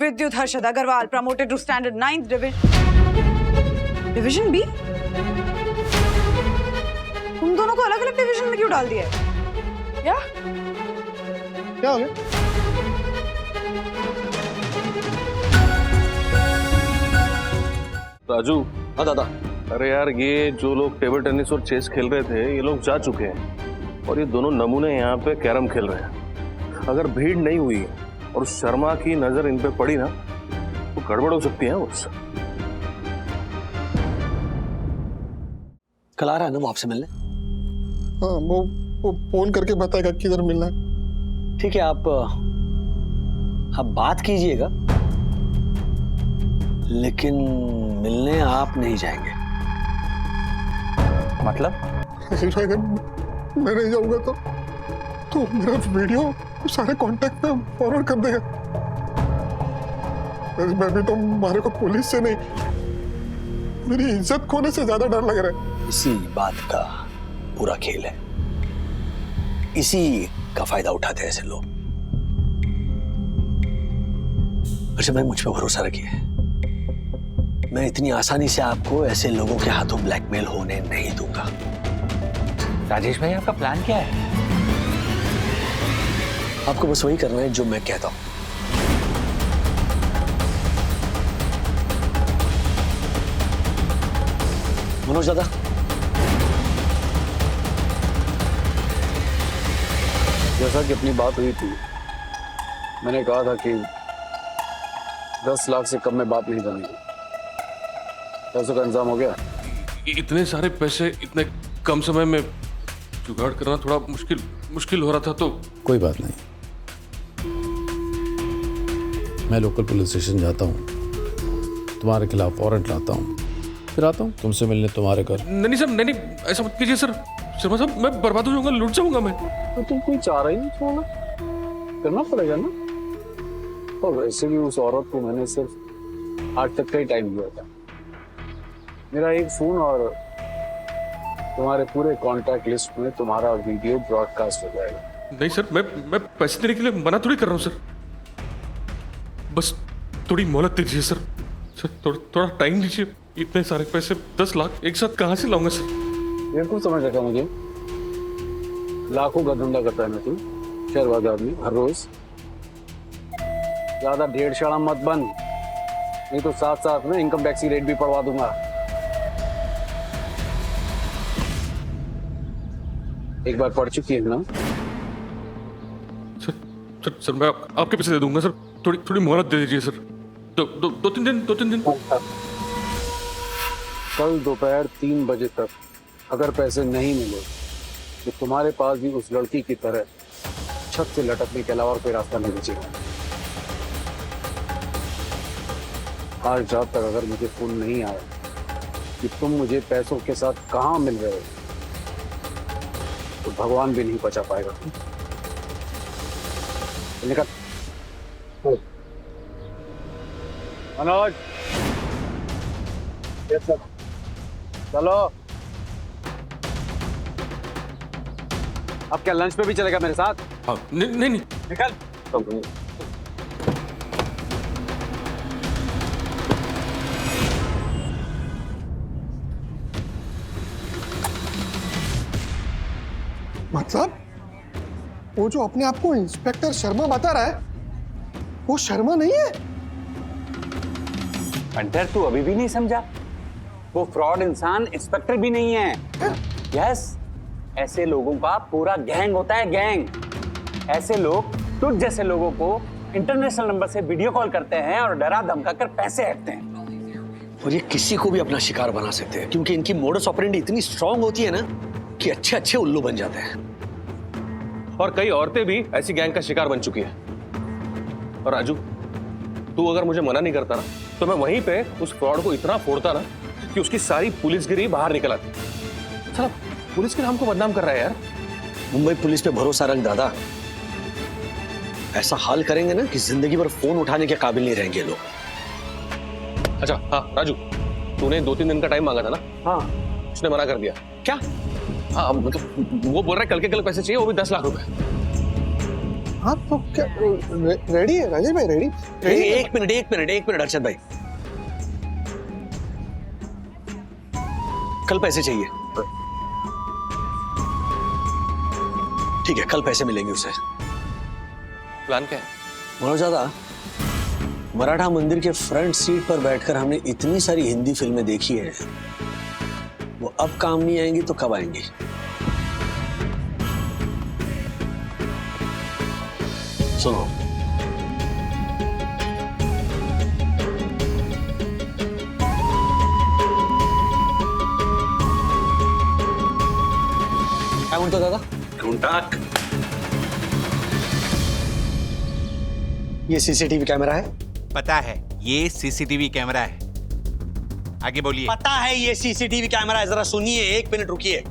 Vidyut Harshad Agarwal promoted to standard 9th division B। तुम दोनों को अलग अलग डिवीजन में क्यों डाल दिया है? क्या हो गया? राजू। हाँ दादा। अरे यार, ये जो लोग टेबल टेनिस और चेस खेल रहे थे ये लोग जा चुके हैं और ये दोनों नमूने यहाँ पे कैरम खेल रहे हैं। अगर भीड़ नहीं हुई और शर्मा की नजर इन पे पड़ी ना तो गड़बड़ हो सकती है। बस कल आ रहा है ना वो आपसे मिलने? हाँ, वो फोन करके बताएगा किधर मिलना है। ठीक है, आप बात कीजिएगा, लेकिन मिलने आप नहीं जाएंगे। मतलब? अगर मैं नहीं जाऊंगा तो मेरा वीडियो सारे कांटेक्ट पे फॉरवर्ड कर देगा। मैं भी तो मारे को पुलिस से नहीं, मेरी इज्जत खोने से ज्यादा डर लग रहा है। इसी बात का पूरा खेल है, इसी का फायदा उठाते हैं ऐसे लोग। अच्छा भाई, मुझ पे भरोसा रखिए, मैं इतनी आसानी से आपको ऐसे लोगों के हाथों ब्लैकमेल होने नहीं दूंगा। राजेश भाई, आपका प्लान क्या है? आपको बस वही करना है जो मैं कहता हूं। मनोज दादा, जैसा कि अपनी बात हुई थी, मैंने कहा था कि 10 लाख से कम में बात नहीं करनी। पैसों का इंतजाम हो गया? इतने सारे पैसे इतने कम समय में जुगाड़ करना थोड़ा मुश्किल हो रहा था। तो कोई बात नहीं, मैं लोकल पुलिस स्टेशन जाता हूँ, तुम्हारे खिलाफ वारंट लाता हूँ, फिर आता हूँ तुमसे मिलने तुम्हारे घर। नहीं सर, नहीं, ऐसा मत कीजिए सर। शर्मा साहब, मैं बर्बाद हो जाऊंगा, लुट जाऊंगा मैं। तो तुम कोई चाह रही नहीं छोड़ना, करना पड़ेगा ना। और वैसे भी उस औरत को मैंने सिर्फ 8 तक का ही टाइम दिया था। मेरा एक फोन और तुम्हारे पूरे कॉन्टैक्ट लिस्ट में तुम्हारा वीडियो ब्रॉडकास्ट हो जाएगा। नहीं सर, मैं पैसे देने के लिए मना थोड़ी कर रहा हूँ सर। बस थोड़ी मोहलत दीजिए सर। थोड़ा टाइम दीजिए। इतने सारे पैसे 10 लाख एक साथ कहाँ से लाऊंगा सर? बिल्कुल समझ रखा मुझे, लाखों का धंधा करता है ना तू, शहरवाद आदमी, हर रोज। ज्यादा ढेर शाड़ा मत बन, नहीं तो साथ साथ में इनकम टैक्स की रेट भी पढ़वा दूंगा। एक बार पढ़ चुकी है ना? सर मैं आपके पैसे दे दूंगा सर। थोड़ी मोहलत दे दीजिए सर। दो तीन दिन। कल दोपहर 3 बजे तक अगर पैसे नहीं मिले तो तुम्हारे पास भी उस लड़की की तरह छत से लटकने के अलावा और कोई रास्ता नहीं बचेगा। आज रात तक अगर मुझे फोन नहीं आया कि तुम मुझे पैसों के साथ कहां मिल रहे हो तो भगवान भी नहीं बचा पाएगा। निकल मनोज, चलो। अब क्या लंच पे भी चलेगा मेरे साथ? हाँ, नहीं। निकल। मतलब वो जो अपने आप को इंस्पेक्टर शर्मा बता रहा है वो शर्मा नहीं है? अंटर, तू अभी भी नहीं समझा? वो फ्रॉड इंसान इंस्पेक्टर भी नहीं है। यस, ऐसे लोगों का पूरा गैंग होता है, गैंग। ऐसे लोग तुझ जैसे लोगों को इंटरनेशनल नंबर से वीडियो कॉल करते हैं और डरा धमका कर पैसे हटते हैं। और ये किसी को भी अपना शिकार बना सकते हैं, क्योंकि इनकी मोडस ऑपरेंडी इतनी स्ट्रांग होती है ना कि अच्छे उल्लू बन जाते हैं। और कई औरतें भी ऐसी गैंग का शिकार बन चुकी है। और राजू, तू अगर मुझे मना नहीं करता ना तो मैं वहीं पे उस फ्रॉड को इतना फोड़ता ना कि उसकी सारी पुलिसगिरी बाहर निकल आती। साला पुलिस के नाम को बदनाम कर रहा है यार। मुंबई पुलिस पे भरोसा रख दादा, ऐसा हाल करेंगे ना कि जिंदगी भर फोन उठाने के काबिल नहीं रहेंगे लोग। अच्छा हाँ राजू, तूने 2-3 दिन का टाइम मांगा था ना? हाँ, उसने मना कर दिया। क्या? हाँ मतलब वो बोल रहा है कल के कल पैसे चाहिए, वो भी 10 लाख रुपए। हाँ तो क्या रेडी है राजेश भाई? रेडी एक मिनट अर्शद भाई, कल पैसे चाहिए। ठीक है, कल पैसे मिलेंगे उसे। प्लान क्या है? मनोज दादा, मराठा मंदिर के फ्रंट सीट पर बैठकर हमने इतनी सारी हिंदी फिल्में देखी है, वो अब काम नहीं आएंगी तो कब आएंगी? सुनो, क्या म्हणतो दादा? ढूंढाक। ये सीसीटीवी कैमरा है? पता है ये सीसीटीवी कैमरा है। आगे बोलिए। पता है ये सीसीटीवी कैमरा है, जरा सुनिए, 1 मिनट रुकिए।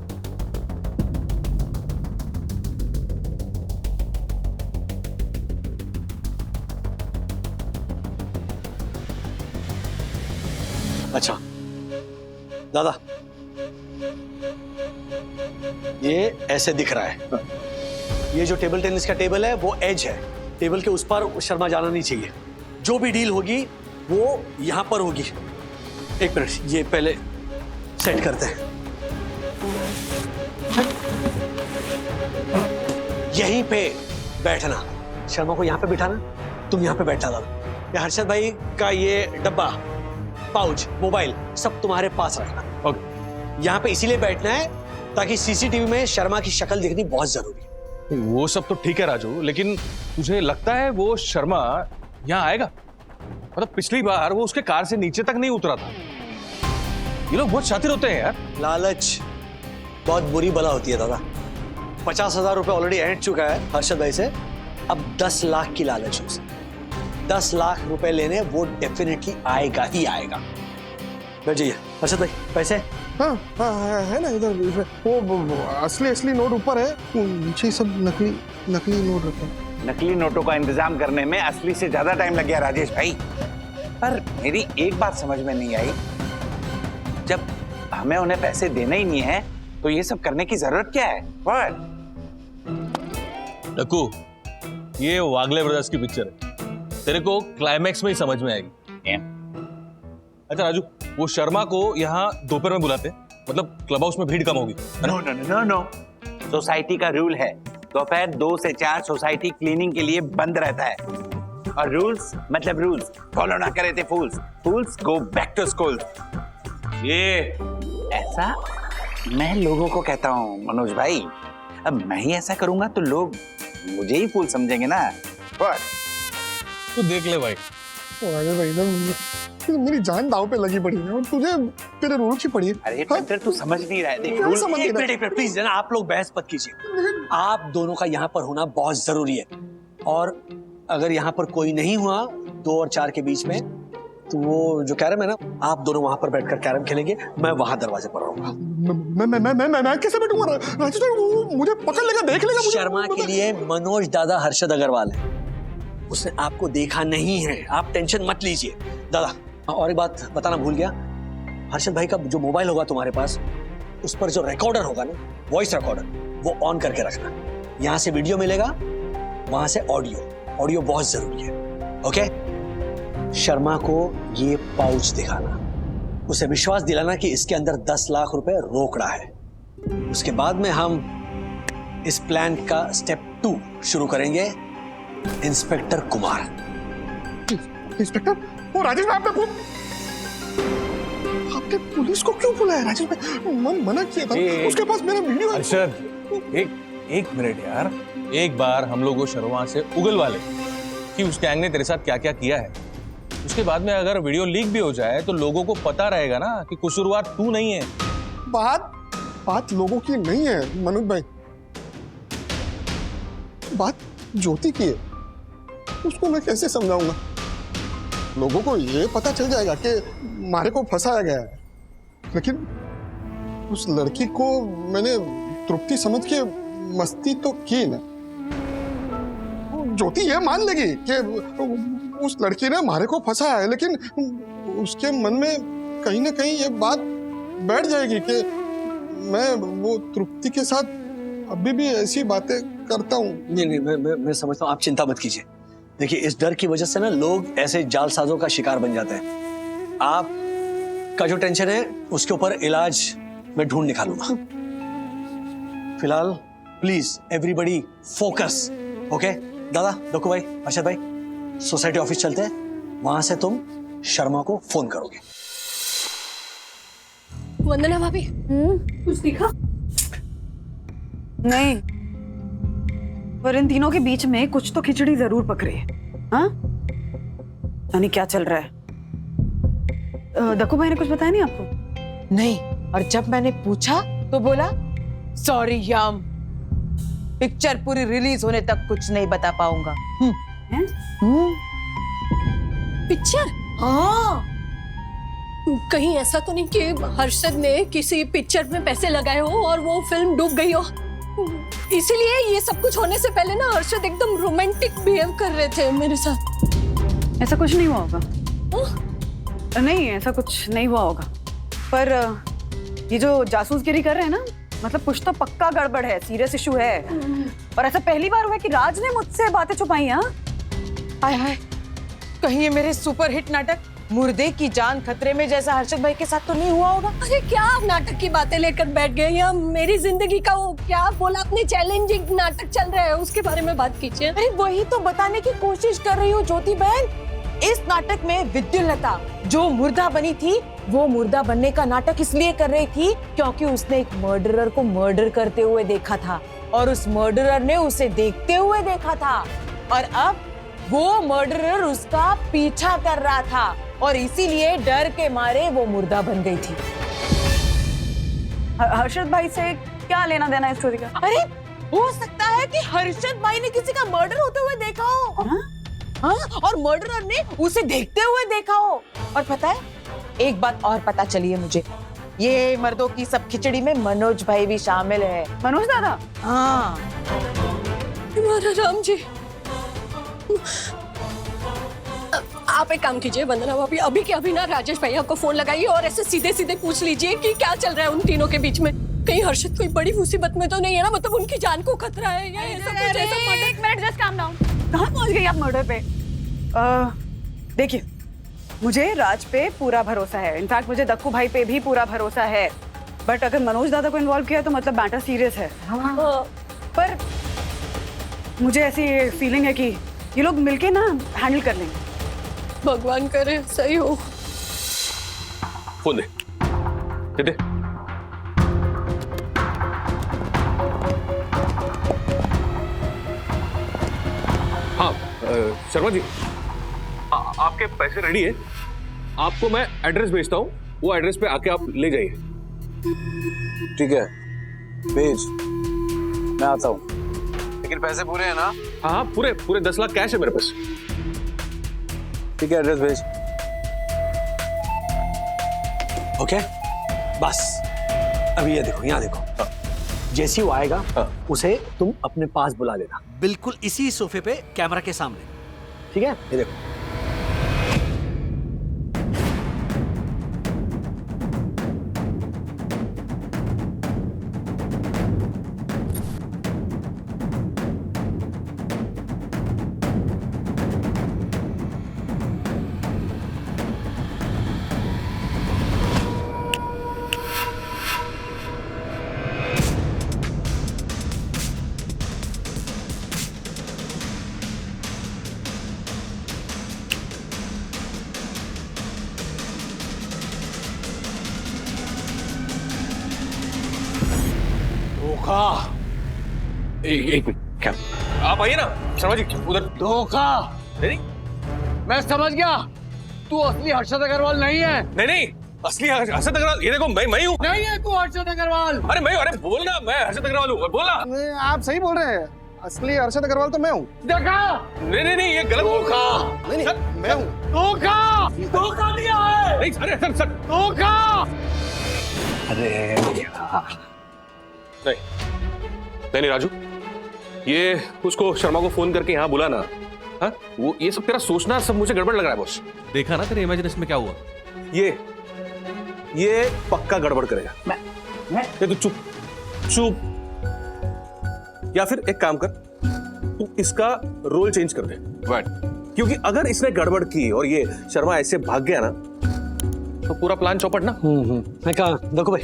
अच्छा दादा, ये ऐसे दिख रहा है। ये जो टेबल टेनिस का टेबल है वो एज है, टेबल के उस पर शर्मा जाना नहीं चाहिए। जो भी डील होगी वो यहां पर होगी। 1 मिनट, ये पहले सेट करते हैं। यहीं पे बैठना, शर्मा को यहां पे बिठाना, तुम यहां पे बैठा दादा। ये हर्षद भाई का ये डब्बा, पाउच, मोबाइल सब तुम्हारे पास रखना। ओके। यहाँ पे इसीलिए बैठना है ताकि सीसीटीवी में शर्मा की शक्ल दिखनी बहुत जरूरी है। वो सब तो ठीक है राजू, लेकिन तुझे लगता है वो शर्मा यहाँ आएगा? मतलब पिछली बार वो उसके कार से नीचे तक नहीं उतरा था। ये लोग बहुत शातिर होते हैं यार। लालच बहुत बुरी बला होती है दादा। 50,000 रुपए ऑलरेडी ऐंठ चुका है हर्षद भाई से, अब 10 लाख की लालच है उसे। 10 लाख रुपए लेने वो डेफिनेटली आएगा ही आएगा। बैठ जाइए हर्षद भाई, पैसे? हाँ हाँ है ना इधर, वो असली नोट ऊपर है, नीचे सब नकली नोट रखा है। नकली नोटों का इंतजाम करने में असली से ज्यादा टाइम लग गया राजेश भाई। पर मेरी एक बात समझ में नहीं आई, जब हमें उन्हें पैसे देने ही नहीं है तो ये सब करने की जरूरत क्या है? डक्कू, ये वागले ब्रदर्स की पिक्चर है, तेरे को क्लाइमैक्स में ही समझ में आएगी। अच्छा राजू, वो शर्मा को यहाँ दोपहर में बुलाते, मतलब क्लब हाउस में भीड़ कम होगी। No no no no, society का रूल है दोपहर 2 से 4 सोसाइटी क्लीनिंग के लिए बंद रहता है, और रूल्स मतलब रूल्स फॉलो ना करे थे फूल्स गो बैक टू स्कूल। ये ऐसा मैं लोगों को कहता हूँ मनोज भाई, अब मैं ही ऐसा करूंगा तो लोग मुझे ही फूल समझेंगे ना। तू देख ले भाई, राजेश भाई इधर मेरी जान दांव पे लगी पड़ी है और तुझे तेरे रूल की पड़ी है। अरे टेंडर तू समझ नहीं रहा है, देख क्या रूल समझ नहीं एक रहा? मिनट प्लीज ना, आप लोग बहस मत कीजिए। आप दोनों का यहाँ पर होना बहुत जरूरी है, और अगर यहाँ पर कोई नहीं हुआ 2 और 4 के बीच में, तो वो जो कैरम है ना, आप दोनों वहां पर बैठकर कैरम खेलेंगे, मैं वहां दरवाजे पर रहूंगा। मैं कैसे बैठूंगा राजेश भाई? वो मुझे पकड़ लेगा, देख लेगा मुझे। शर्मा के लिए मनोज दादा हर्षद अग्रवाल है, उसने आपको देखा नहीं है, आप टेंशन मत लीजिए। दादा और एक बात बताना भूल गया, हर्षद भाई का जो मोबाइल होगा तुम्हारे पास, उस पर जो रिकॉर्डर होगा ना, वॉइस रिकॉर्डर, वो ऑन करके रखना। यहाँ से वीडियो मिलेगा, वहां से ऑडियो बहुत जरूरी है। ओके? शर्मा को ये पाउच दिखाना, उसे विश्वास दिलाना कि इसके अंदर 10 लाख रुपए रोकड़ा है। उसके बाद में हम इस प्लान का स्टेप 2 शुरू करेंगे। इंस्पेक्टर कुमार। इंस्पेक्टर? वो राजेश भाई आपने पुलिस को क्यों बुलाया राजेश भाई? मना किया था, उसके पास मेरा वीडियो है। अर्शद, एक मिनट यार, एक बार हम लोग वो शर्मा से उगलवा ले कि उस गैंग ने तेरे साथ क्या क्या किया है। उसके बाद में अगर वीडियो लीक भी हो जाए तो लोगों को पता रहेगा ना कि कसूरवार तू नहीं है। बात लोगों की नहीं है मनोज भाई, बात ज्योति की है। उसको मैं कैसे समझाऊंगा? लोगों को ये पता चल जाएगा कि मारे को फंसाया गया है, लेकिन उस लड़की को मैंने तृप्ति समझ के मस्ती तो की ना। ज्योति ये मान लेगी कि उस लड़की ने मारे को फंसाया है, लेकिन उसके मन में कहीं ना कहीं ये बात बैठ जाएगी कि मैं वो तृप्ति के साथ अभी भी ऐसी बातें करता हूँ। नहीं नहीं, मैं समझता हूँ, आप चिंता मत कीजिए। देखिए, इस डर की वजह से ना लोग ऐसे जालसाजों का शिकार बन जाते हैं। आप का जो टेंशन है उसके ऊपर इलाज मैं ढूंढ निकालूंगा। फिलहाल प्लीज एवरीबडी फोकस, ओके? दादा, दक्कू भाई, अर्शद भाई, सोसाइटी ऑफिस चलते हैं, वहां से तुम शर्मा को फोन करोगे। वंदना भाभी, कुछ दिखा? नहीं, पर इन तीनों के बीच में कुछ तो खिचड़ी जरूर पक रही है। हाँ, यानी क्या चल रहा है? दक्कू भाई ने कुछ बताया नहीं आपको? नहीं, और जब मैंने पूछा तो बोला सॉरी याम, पिक्चर पूरी रिलीज होने तक कुछ नहीं बता पाऊंगा। पिक्चर? हाँ, कहीं ऐसा तो नहीं कि हर्षद ने किसी पिक्चर में पैसे लगाए हो और वो फिल्म डूब गई हो? इसीलिए ये सब कुछ होने से पहले ना हर्षद एकदम रोमांटिक बिहेव कर रहे थे मेरे साथ। ऐसा कुछ नहीं हुआ होगा। नहीं, ऐसा कुछ नहीं हुआ होगा। पर ये जो जासूसगिरी कर रहे हैं ना, मतलब कुछ तो पक्का गड़बड़ है, सीरियस इशू है। और ऐसा पहली बार हुआ कि राज ने मुझसे बातें छुपाई। हाँ, हाय हाय, कहीं ये मेरे सुपरहिट नाटक मुर्दे की जान खतरे में जैसा हर्षद भाई के साथ तो नहीं हुआ होगा? अरे क्या आप नाटक की बातें लेकर बैठ गए? या मेरी जिंदगी का वो क्या बोला आपने, चैलेंजिंग नाटक चल रहा है, उसके बारे में बात कीजिए। अरे वही तो बताने की कोशिश कर रही हूँ ज्योति बहन। इस नाटक में विद्युलता जो मुर्दा बनी थी, वो मुर्दा बनने का नाटक इसलिए कर रही थी क्योंकि उसने एक मर्डरर को मर्डर करते हुए देखा था और उस मर्डरर ने उसे देखते हुए देखा था, और अब वो मर्डरर उसका पीछा कर रहा था और इसीलिए डर के मारे वो मुर्दा बन गई थी। हर्षद भाई से क्या लेना देना है स्टोरी का? अरे हो सकता है कि हर्षद भाई ने किसी का मर्डर होते हुए देखा हो। हाँ, और मर्डरर ने उसे देखते हुए देखा हो। और पता है, एक बात और पता चली है मुझे, ये मर्दों की सब खिचड़ी में मनोज भाई भी शामिल है। मनोज दादा? हाँ, हमारा राम जी, आप एक काम कीजिए वंदना भाभी, अभी के अभी ना राजेश भैया को फोन लगाइए और ऐसे सीधे सीधे पूछ लीजिए कि क्या चल रहा है उन तीनों के बीच में। कहीं हर्षद कोई बड़ी मुसीबत में तो नहीं है ना, मतलब उनकी जान को खतरा है या ऐसा कुछ? ऐसा मर्डर? एक मिनट, जस्ट काम डाउन। कहाँ पहुंच गई आप मर्डर पे? देखिए, मुझे राज पे पूरा भरोसा है, इनफैक्ट मुझे दक्कू भाई पे भी पूरा भरोसा है, बट अगर मनोज दादा को इन्वॉल्व किया तो मतलब मैटर सीरियस है। पर मुझे ऐसी फीलिंग है कि ये लोग मिलके ना हैंडल कर लेंगे। भगवान करे सही हो। फोन दे दे। हाँ शर्मा जी, आपके पैसे रेडी है, आपको मैं एड्रेस भेजता हूँ, वो एड्रेस पे आके आप ले जाइए। ठीक है, भेज, मैं आता हूँ। लेकिन पैसे पूरे हैं ना? हाँ, पूरे 10 लाख कैश है मेरे पास। ठीक है, एड्रेस भेज। ओके, बस अभी ये देखो, यहाँ देखो, जैसे ही वो आएगा उसे तुम अपने पास बुला लेना, बिल्कुल इसी सोफे पे कैमरा के सामने, ठीक है? ये देखो। एक मिनट, क्या आप आइए ना शर्मा जी, उधर। धोखा? नहीं मैं समझ गया, तू असली हर्षद अग्रवाल नहीं है। नहीं, असली हर्षद अग्रवाल, ये देखो मैं ही हूँ। नहीं है तू हर्षद अग्रवाल। अरे मैं, अरे बोलना, मैं हर्षद अग्रवाल हूँ, बोलना। आप सही बोल रहे हैं, असली अर्शद अग्रवाल तो मैं हूँ। देखा? नहीं, ये गलत। धोखा? नहीं, मैं हूँ। धोखा दिया है। नहीं, अरे सर धोखा। अरे नहीं राजू, ये उसको शर्मा को फोन करके यहाँ बुलाना। हाँ, वो ये सब तेरा सोचना सब मुझे गड़बड़ लग रहा है बॉस। देखा ना तेरे इमेजिनेशन में क्या हुआ? ये पक्का गड़बड़ करेगा। मैं ये तो चुप या फिर एक काम कर, तू इसका रोल चेंज कर दे। बट क्योंकि अगर इसने गड़बड़ की और ये शर्मा ऐसे भाग गया ना, तो पूरा प्लान चौपट ना। मैं कहा देखो भाई,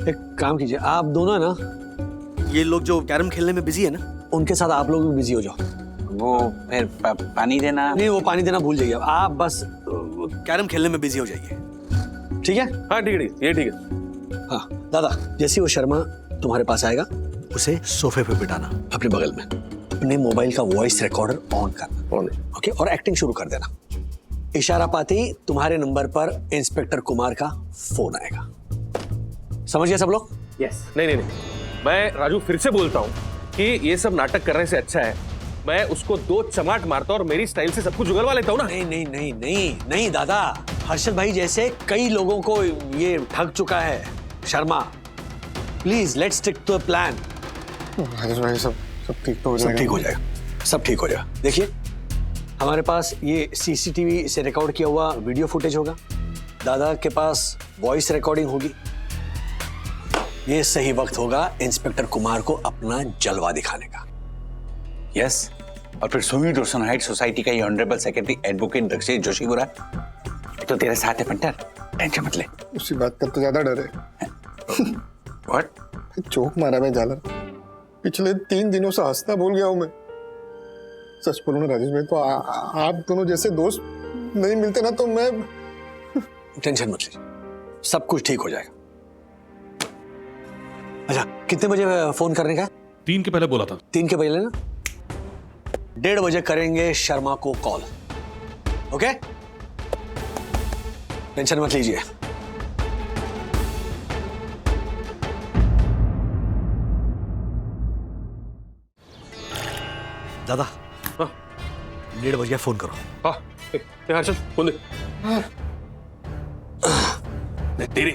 एक काम कीजिए, आप दोनों है ना, ये लोग जो कैरम खेलने में बिजी है ना, उनके साथ आप लोग भी बिजी हो जाओ। वो फिर पानी देना। नहीं, वो पानी देना भूल जाइए, आप बस कैरम खेलने में बिजी हो जाइए, ठीक है? हाँ ठीक है, ये ठीक है। हाँ दादा, जैसे वो शर्मा तुम्हारे पास आएगा, उसे सोफे पे बिठाना अपने बगल में, अपने मोबाइल का वॉइस रिकॉर्डर ऑन करना, ओके, और एक्टिंग शुरू कर देना। इशारा पाते ही तुम्हारे नंबर पर इंस्पेक्टर कुमार का फोन आएगा। समझ गए सब लोग? यस। नहीं, मैं राजू फिर से बोलता हूँ कि ये सब नाटक करने से अच्छा है मैं उसको 2 चमाट मारता और मेरी स्टाइल से सब कुछ उगलवा लेता हूँ ना। नहीं दादा, हर्षद भाई जैसे कई लोगों को ये ठग चुका है Sharma. Please let's stick to the plan. Rajesh भाई सब ठीक तो हो जाएगा। सब ठीक हो जाएगा, सब ठीक हो जाएगा। देखिए, हमारे पास ये सीसीटीवी से रिकॉर्ड किया हुआ वीडियो फुटेज होगा, दादा के पास वॉइस रिकॉर्डिंग होगी। ये सही वक्त होगा इंस्पेक्टर कुमार को अपना जलवा दिखाने का। यस, और फिर सुमी रोशन हाइट सोसाइटी का ये honourable secretary advocate Dakshesh Joshi बुरा तो तेरे साथ है पंटर, टेंशन मत ले। उसी बात का तो ज्यादा डर है। व्हाट? चौक मारा मैं झालर, पिछले 3 दिनों से हंसना भूल गया हूं मैं। सच बोलूं ना राजेश भाई, तो आप दोनों जैसे दोस्त नहीं मिलते ना, तो मैं। टेंशन मत लीजिए, सब कुछ ठीक हो जाएगा। अच्छा, कितने बजे फोन करने का? 3 के पहले बोला था। 3 के बजे लेना, 1:30 बजे करेंगे शर्मा को कॉल, ओके? टेंशन मत लीजिए। दादा, हाँ 1:30 बजे फोन करो। हाँ, हर्षद फोन दे। तेरी।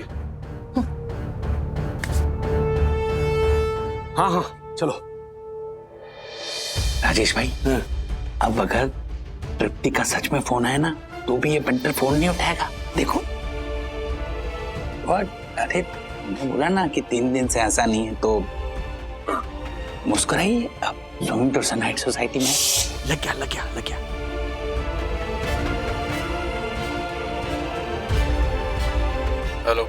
हाँ चलो। राजेश भाई, अब अगर तृप्ति का सच में फोन आया ना, तो भी ये बंटर फोन नहीं उठाएगा। देखो। और अरे बोला ना कि 3 दिन से ऐसा नहीं है, तो मुस्कुराइए। अब सुमी रोशन हाइट सोसाइटी में लग गया। हेलो।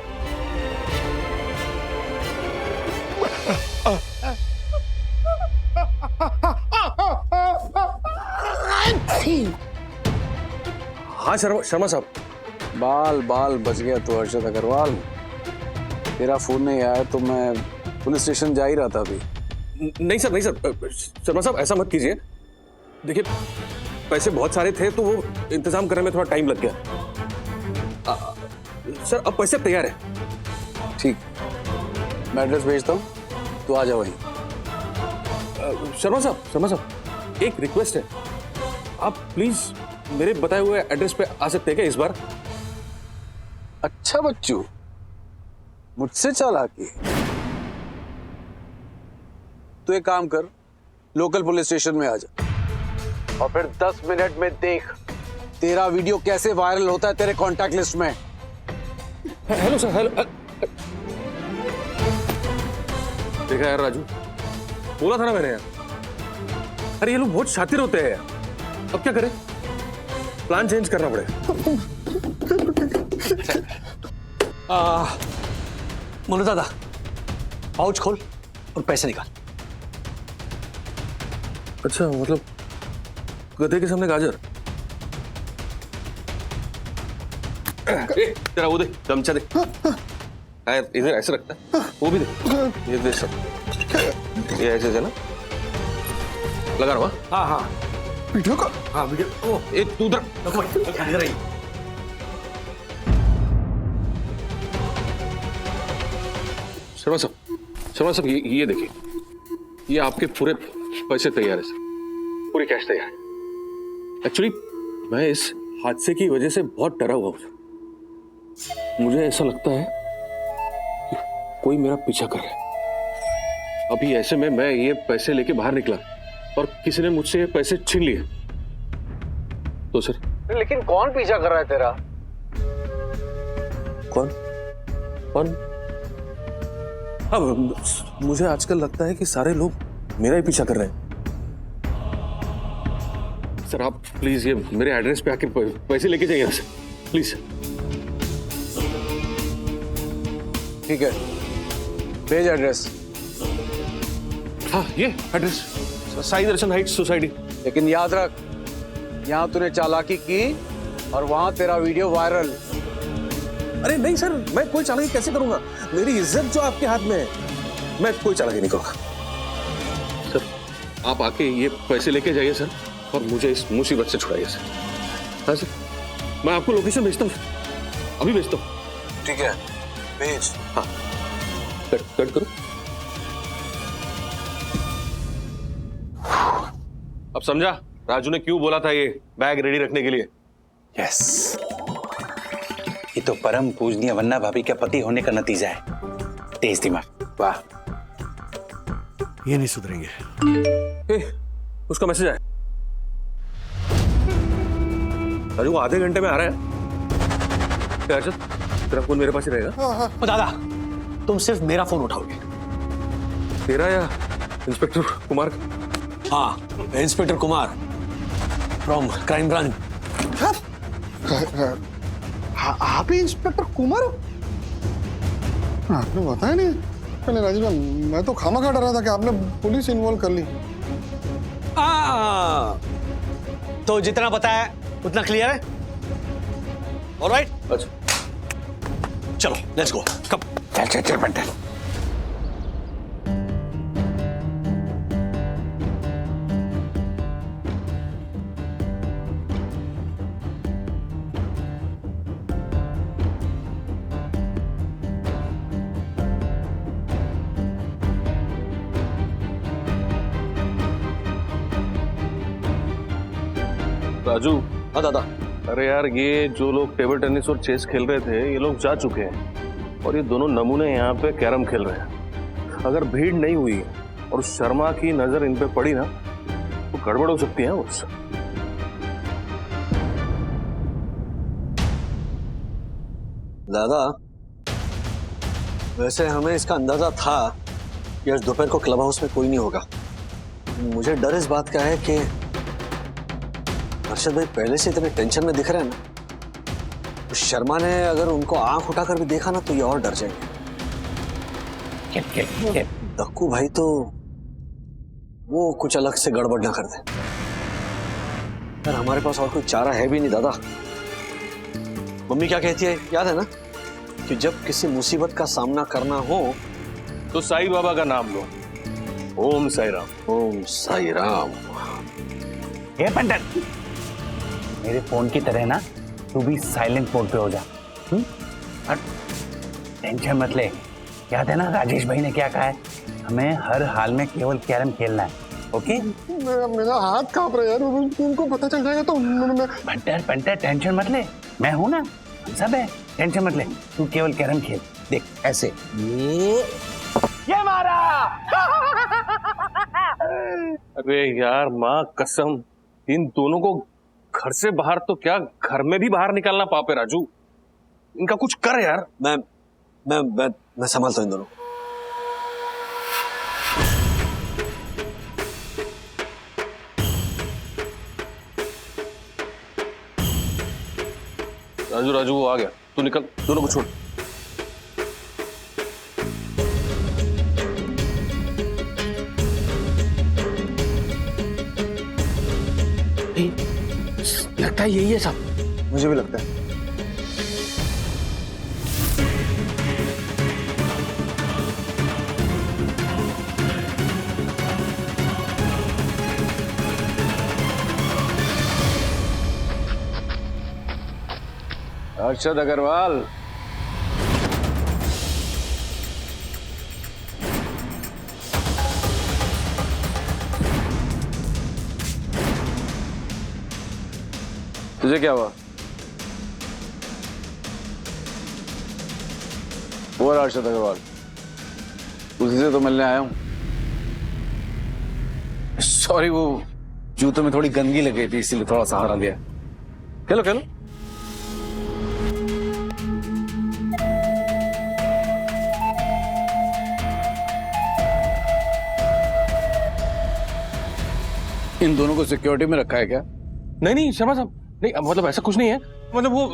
हाँ शर्मा साहब। बाल बच गया तो हर्षद अग्रवाल। तेरा फोन नहीं आया तो मैं पुलिस स्टेशन जा ही रहा था अभी। नहीं सर, शर्मा साहब ऐसा मत कीजिए। देखिए, पैसे बहुत सारे थे तो वो इंतजाम करने में थोड़ा टाइम लग गया। सर अब पैसे तैयार है। ठीक, मैं एड्रेस भेजता हूँ, तो आ जाओ वहीं। शर्मा साहब एक रिक्वेस्ट है, आप प्लीज मेरे बताए हुए एड्रेस पे आ सकते हैं क्या इस बार? अच्छा बच्चू, मुझसे चालाकी। तो एक काम कर, लोकल पुलिस स्टेशन में आ जा और फिर 10 मिनट में देख तेरा वीडियो कैसे वायरल होता है तेरे कॉन्टैक्ट लिस्ट में। Hello sir, hello. देखा यार राजू, बोला था ना मैंने यार। अरे ये लोग बहुत शातिर होते हैं यार। अब क्या करें, प्लान चेंज करना पड़ेगा। मोनू दादा, पाउच खोल और पैसे निकाल। अच्छा, मतलब गधे के सामने गाजर। तेरा वो दे, चमचा दे। इधर ऐसे रखता है, वो भी दे। ये दे सब, ये ऐसे है ना, लगा रहा हूँ। हाँ वीडियो का। हाँ वीडियो। ओ एक तू इधर आई। शर्मा साहब ये देखिए, ये आपके पूरे पैसे तैयार है सर, पूरी कैश तैयार है। एक्चुअली मैं इस हादसे की वजह से बहुत डरा हुआ हूँ। मुझे ऐसा लगता है कि कोई मेरा पीछा कर रहा है। अभी ऐसे में मैं ये पैसे लेके बाहर निकला और किसी ने मुझसे ये पैसे छीन लिए तो सर। लेकिन कौन पीछा कर रहा है तेरा? कौन? अब मुझे आजकल लगता है कि सारे लोग मेरा ही पीछा कर रहे हैं। सर आप प्लीज ये मेरे एड्रेस पे आके पैसे लेके जाइए सर, प्लीज। ठीक है, भेज एड्रेस। हाँ ये एड्रेस, साई दर्शन हाइट्स सोसाइटी। लेकिन याद रख, यहाँ तूने चालाकी की और वहां तेरा वीडियो वायरल। अरे नहीं सर, मैं कोई चालाकी कैसे करूंगा? मेरी इज्जत जो आपके हाथ में है, मैं कोई चालाकी नहीं करूंगा। सर आप आके ये पैसे लेके जाइए सर, और मुझे इस मुसीबत से छुड़ाइए सर। हाँ सर, मैं आपको लोकेशन भेजता हूँ, अभी भेजता हूँ। ठीक है, भेज। हाँ कट करो। अब समझा राजू ने क्यों बोला था ये बैग रेडी रखने के लिए? यस, ये तो परम पूजनीय वन्ना भाभी के पति होने का नतीजा है। तेज दिमाग। वाह, ये नहीं सुधरेंगे। उसका मैसेज आया। राजू वो आधे घंटे में आ रहा है। क्या अर्षद, तेरा फोन मेरे पास ही रहेगा? ओ दादा, तुम सिर्फ मेरा फोन उठाओगे? तेरा या इंस्पेक्टर कुमार का? हाँ, inspector Kumar from crime branch. आप ही इंस्पेक्टर कुमार हो? आपने बताया नहीं पहले राजीव भाई, मैं तो खामखा डर रहा था कि आपने पुलिस इन्वॉल्व कर ली। तो जितना बताया उतना क्लियर है? ऑलराइट, अच्छा चलो लेट्स गो। कब? चल बंटन। राजू। हाँ दादा। अरे यार, ये जो लोग टेबल टेनिस और चेस खेल रहे थे, ये लोग जा चुके हैं और ये दोनों नमूने यहाँ पे कैरम खेल रहे हैं। अगर भीड़ नहीं हुई और शर्मा की नजर इन पे पड़ी ना, तो गड़बड़ हो सकती है उससे। दादा, वैसे हमें इसका अंदाजा था कि आज दोपहर को क्लब हाउस में कोई नहीं होगा। मुझे डर इस बात का है कि अर्षद भाई पहले से इतने टेंशन में दिख रहे हैं ना, तो शर्मा ने अगर उनको आंख उठाकर भी देखा ना तो ये और डर जाएंगे। दक्कू भाई तो वो कुछ अलग से गड़बड़ ना कर दे। यार हमारे पास और कोई चारा है भी नहीं दादा। मम्मी क्या कहती है याद है ना, कि जब किसी मुसीबत का सामना करना हो तो साईं बाबा का नाम लो। ओम साई राम। ओम साई राम। ये बंटन, मेरे फोन की तरह ना तू भी साइलेंट मोड पे हो जा। और टेंशन मत ले। याद है ना राजेश भाई ने क्या कहा है, हमें हर हाल में केवल कैरम खेलना है। ओके? मेरा हाथ कांप रहा है यार, उनको पता चल जाएगा तो बंटर टेंशन मत ले, मैं हूं ना, हम सब है, टेंशन मत ले। तू केवल कैरम खेल। देख ऐसे, ये मारा। अरे यार माँ कसम, इन दोनों को घर से बाहर तो क्या, घर में भी बाहर निकालना पाप है राजू। इनका कुछ कर यार। मैं संभालता हूं इन दोनों। राजू वो आ गया, तू निकल, दोनों को छोड़। लगता है यही है सब। मुझे भी लगता है। अर्षद अग्रवाल, तुझे क्या हुआ? वो अर्षद अग्रवाल, उसी से तो मिलने आया हूं। सॉरी, वो जूतों में थोड़ी गंदगी लग गई थी, इसीलिए थोड़ा सहारा लिया। खेलो खेलो। इन दोनों को सिक्योरिटी में रखा है क्या? नहीं नहीं शर्मा साहब, नहीं मतलब ऐसा कुछ नहीं है। मतलब वो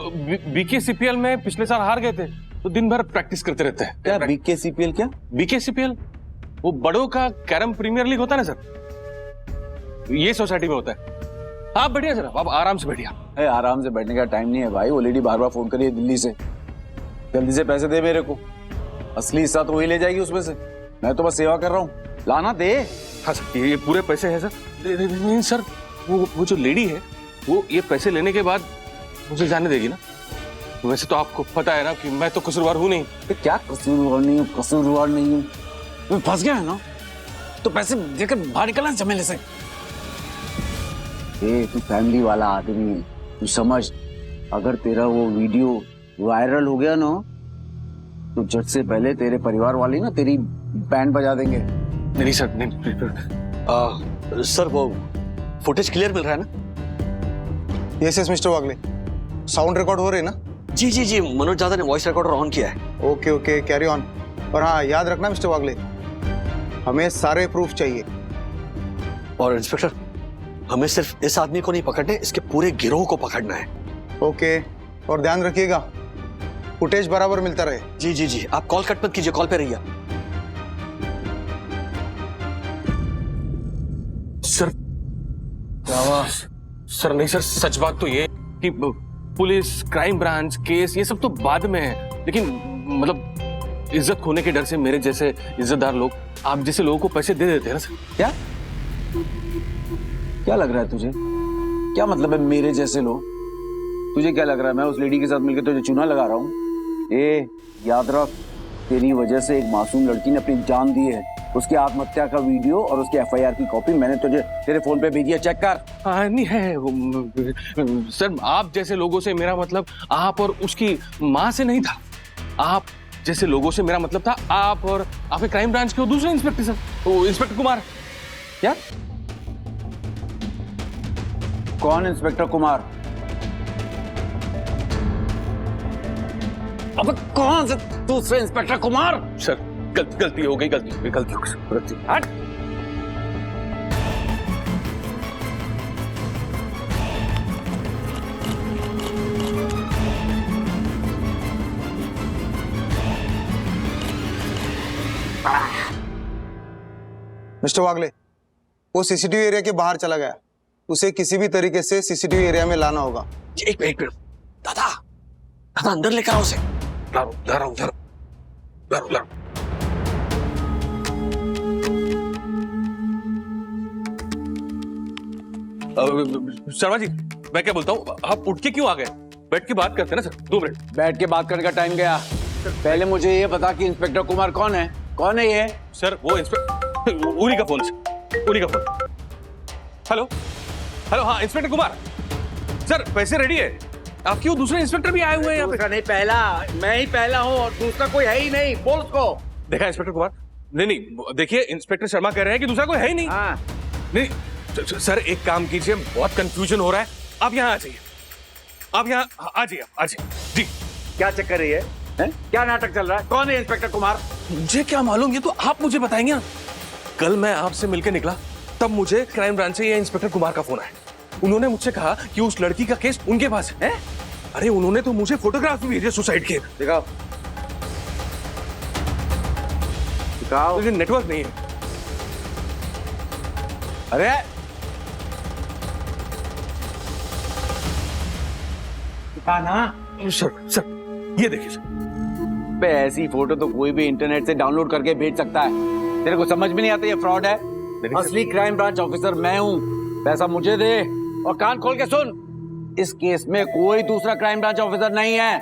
बीकेसीपीएल में पिछले साल हार गए थे तो दिन भर प्रैक्टिस करते रहते हैं। क्या बीकेसीपीएल? क्या बीकेसीपीएल? वो बड़ों का कैरम प्रीमियर लीग होता है ना सर, ये सोसाइटी में होता है। आप बैठिए सर, आप आराम से बैठिए। अरे आराम से बैठने का टाइम नहीं है भाई, वो लेडी बार बार फोन करी है दिल्ली से, जल्दी से पैसे दे मेरे को। असली हिस्सा तो वही ले जाएगी उसमें से, मैं तो बस सेवा कर रहा हूँ, लाना दे। हाँ सर, ये पूरे पैसे हैं सर। नहीं सर, वो जो लेडी है वो ये पैसे लेने के बाद मुझे जाने देगी ना? वैसे तो आपको पता है ना कि मैं तो कसूरवार हूँ नहीं। क्या कसूरवार नहीं हूँ? कसूरवार नहीं हूँ, मैं फंस गया है ना, तो पैसे देकर बाहर निकलना झमेले से। तू फैमिली वाला आदमी है, तू समझ, अगर तेरा वो वीडियो वायरल हो गया ना तो झट से पहले तेरे परिवार वाले ना तेरी बैंड बजा देंगे। नहीं सर, नहीं। सर वो फुटेज क्लियर मिल रहा है ना? यस मिस्टर वागले, साउंड रिकॉर्ड हो रही है ना? जी जी जी, मनोज दादा ने वॉइस रिकॉर्डर ऑन किया है। Okay okay, carry on. और हाँ, याद रखना मिस्टर वागले, हमें सारे प्रूफ चाहिए। और इंस्पेक्टर, हमें सिर्फ इस आदमी को नहीं पकड़ना है, इसके पूरे गिरोह को पकड़ना है। ओके, और ध्यान रखिएगा फुटेज बराबर मिलता रहे। जी जी जी, आप कॉल कट मत कीजिए, कॉल पे रहिए। सर सर नहीं सर, सच बात तो ये कि पुलिस, क्राइम ब्रांच, केस ये सब तो बाद में है, लेकिन मतलब इज्जत खोने के डर से मेरे जैसे इज्जतदार लोग आप जैसे लोगों को पैसे दे देते हैं ना सर। क्या क्या लग रहा है तुझे? क्या मतलब है मेरे जैसे लोग? तुझे क्या लग रहा है मैं उस लेडी के साथ मिलकर तुझे चूना लगा रहा हूँ? याद रख, तेरी वजह से एक मासूम लड़की ने अपनी जान दी है। उसकी आत्महत्या का वीडियो और उसके एफआईआर की कॉपी मैंने तुझे तेरे फोन पे भेजी है, चेक कर। हाँ नहीं है सर, आप जैसे लोगों से मेरा मतलब आप और उसकी माँ से नहीं था। आप जैसे लोगों से मेरा मतलब था आप और आपके क्राइम ब्रांच के दूसरे इंस्पेक्टर सर, वो इंस्पेक्टर कुमार। क्या? कौन इंस्पेक्टर कुमार? अब कौन से दूसरे इंस्पेक्टर कुमार? सर गलती हो गई, गलती हो गई। हट। मिस्टर वागले, वो सीसीटीवी एरिया के बाहर चला गया, उसे किसी भी तरीके से सीसीटीवी एरिया में लाना होगा। एक मिनट दादा, दादा अंदर लेकर आओ उसे। ला रहा हूँ। शर्मा जी, मैं क्या बोलता हूँ, आप उठ के क्यों आ गए? बैठ के बात करते हैं ना सर, 2 मिनट। बैठ के बात करने का टाइम गया, पहले मुझे ये बता कि इंस्पेक्टर कुमार कौन है? कौन है ये? सर वो इंस्पेक्टर, उन्हीं का फोन सर, उन्हीं का फोन। हेलो हेलो, हाँ इंस्पेक्टर कुमार सर, पैसे रेडी है आपकी? वो दूसरे इंस्पेक्टर भी आए हुए हैं यहाँ पे। नहीं, पहला मैं ही पहला हूँ और दूसरा कोई है ही नहीं, बोल उसको। देखा इंस्पेक्टर कुमार? नहीं देखिए, इंस्पेक्टर शर्मा कह रहे हैं कि दूसरा कोई है ही नहीं। हाँ। नहीं सर, एक काम कीजिए, बहुत कंफ्यूजन हो रहा है, आप यहाँ आ जाइए, आप यहाँ आ जाइए जी। क्या चक्कर है? क्या नाटक चल रहा है? कौन है इंस्पेक्टर कुमार? मुझे क्या मालूम, ये तो आप मुझे बताएंगे ना। कल मैं आपसे मिलकर निकला तब मुझे क्राइम ब्रांच से ये इंस्पेक्टर कुमार का फोन आया। उन्होंने मुझसे कहा कि उस लड़की का केस उनके पास है। अरे उन्होंने तो मुझे फोटोग्राफ भी भेजे सुसाइड के। दिखाओ दिखाओ। लेकिन नेटवर्क नहीं है। अरे ना सर, ये देखिए सर। बे ऐसी फोटो तो कोई भी इंटरनेट से डाउनलोड करके भेज सकता है, तेरे को समझ में नहीं आता ये फ्रॉड है? असली क्राइम ब्रांच ऑफिसर मैं हूँ, पैसा मुझे दे और कान खोल के सुन, इस केस में कोई दूसरा क्राइम ब्रांच ऑफिसर नहीं है।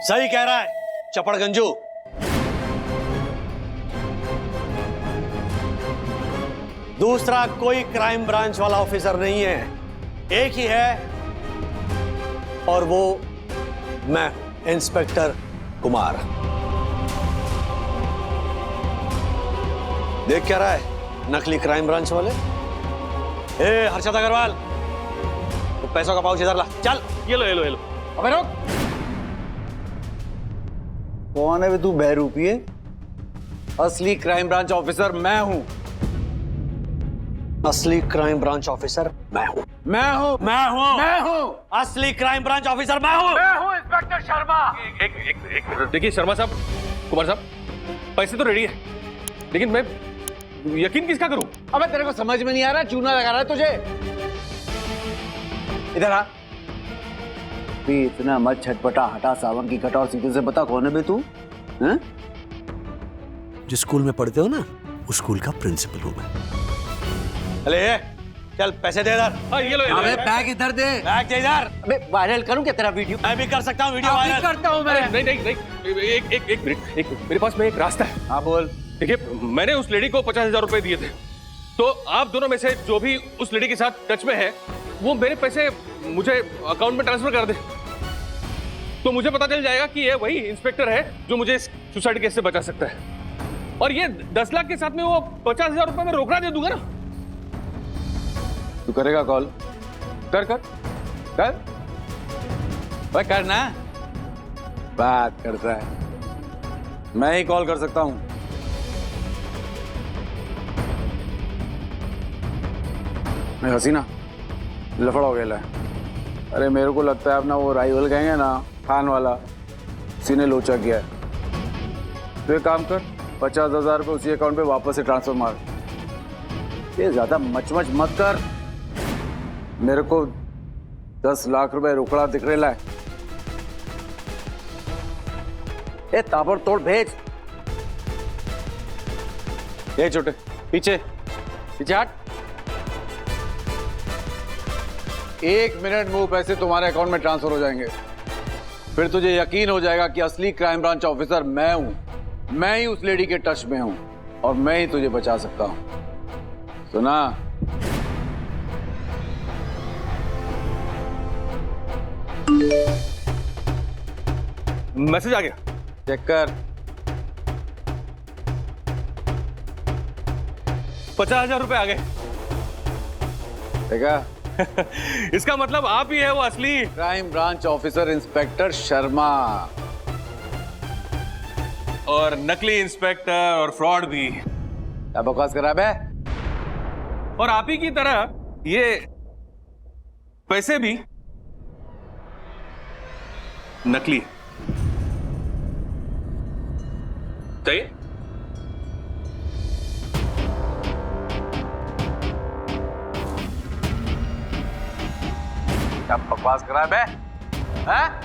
सही कह रहा है चपड़गंजू। दूसरा कोई क्राइम ब्रांच वाला ऑफिसर नहीं है, एक ही है और वो मैं, इंस्पेक्टर कुमार। देख क्या रहा है नकली क्राइम ब्रांच वाले? हर्षद अग्रवाल, तो पैसों का पाउच इधर ला, चल। ये लो। अबे रुक, कौन है तू बहरूपी है? असली क्राइम ब्रांच ऑफिसर मैं हूं। असली क्राइम ब्रांच ऑफिसर मैं हूँ। असली क्राइम ब्रांच ऑफिसर मैं हूँ। इंस्पेक्टर शर्मा। एक मिनट देखिए शर्मा साहब, कुमार साहब, पैसे तो रेडी है, लेकिन मैं यकीन किसका करूं? अबे तेरे को समझ में नहीं आ रहा, चूना लगा रहा है तुझे। इधर आ। भी इतना मत छटपटा, हटा सावन की कटा और सीधे से बता कौन है बे तू? हैं? जिस स्कूल में पढ़ते हो ना, उस स्कूल का प्रिंसिपल हूँ मैं। अरे चल पैसे दे इधर। ये लो, अबे बैग इधर दे। बैग दे इधर। अबे वायरल करूं क्या तेरा वीडियो? मैं भी कर सकता हूँ वीडियो अभी वायरल। करता हूं मैं। नहीं, एक मिनट, मेरे पास में एक रास्ता है। हाँ बोल। देखिए, मैंने उस लेडी को 50,000 रुपए दिए थे, तो आप दोनों में से जो भी उस लेडी के साथ टच में है, वो मेरे पैसे मुझे अकाउंट में ट्रांसफर कर दे, तो मुझे पता चल जाएगा कि ये वही इंस्पेक्टर है जो मुझे इस सुसाइड केस से बचा सकता है। और ये 10 लाख के साथ में वो 50,000 रुपए में रोकड़ा दे दूंगा ना। तू करेगा कॉल? कर कर कर भाई, करना। बात करता है, मैं ही कॉल कर सकता हूं। मैं हसीना लफड़ा हो गया है। अरे मेरे को लगता है अपना वो राइवल गैंग है ना, खान वाला, उसी ने लोचा किया है। तो एक काम कर, 50,000 रुपये उसी अकाउंट पे वापस से ट्रांसफर मार। ये ज्यादा मचमच मत कर, मेरे को 10 लाख रुपए रोकड़ा दिख रहा है। ए ताबड़तोड़ भेज। ये छोटे पीछे पीछे हट। 1 मिनट में वो पैसे तुम्हारे अकाउंट में ट्रांसफर हो जाएंगे। फिर तुझे यकीन हो जाएगा कि असली क्राइम ब्रांच ऑफिसर मैं हूं। मैं ही उस लेडी के टच में हूं और मैं ही तुझे बचा सकता हूं। सुना? मैसेज आ गया, चेक कर। 50,000 रुपए आ गए। देखा? इसका मतलब आप ही है वो असली crime branch officer inspector Sharma. और नकली इंस्पेक्टर और फ्रॉड भी। क्या बकवास कर रहा है? और आप ही की तरह ये पैसे भी नकली चाहिए। क्या बकवास कर रहा है?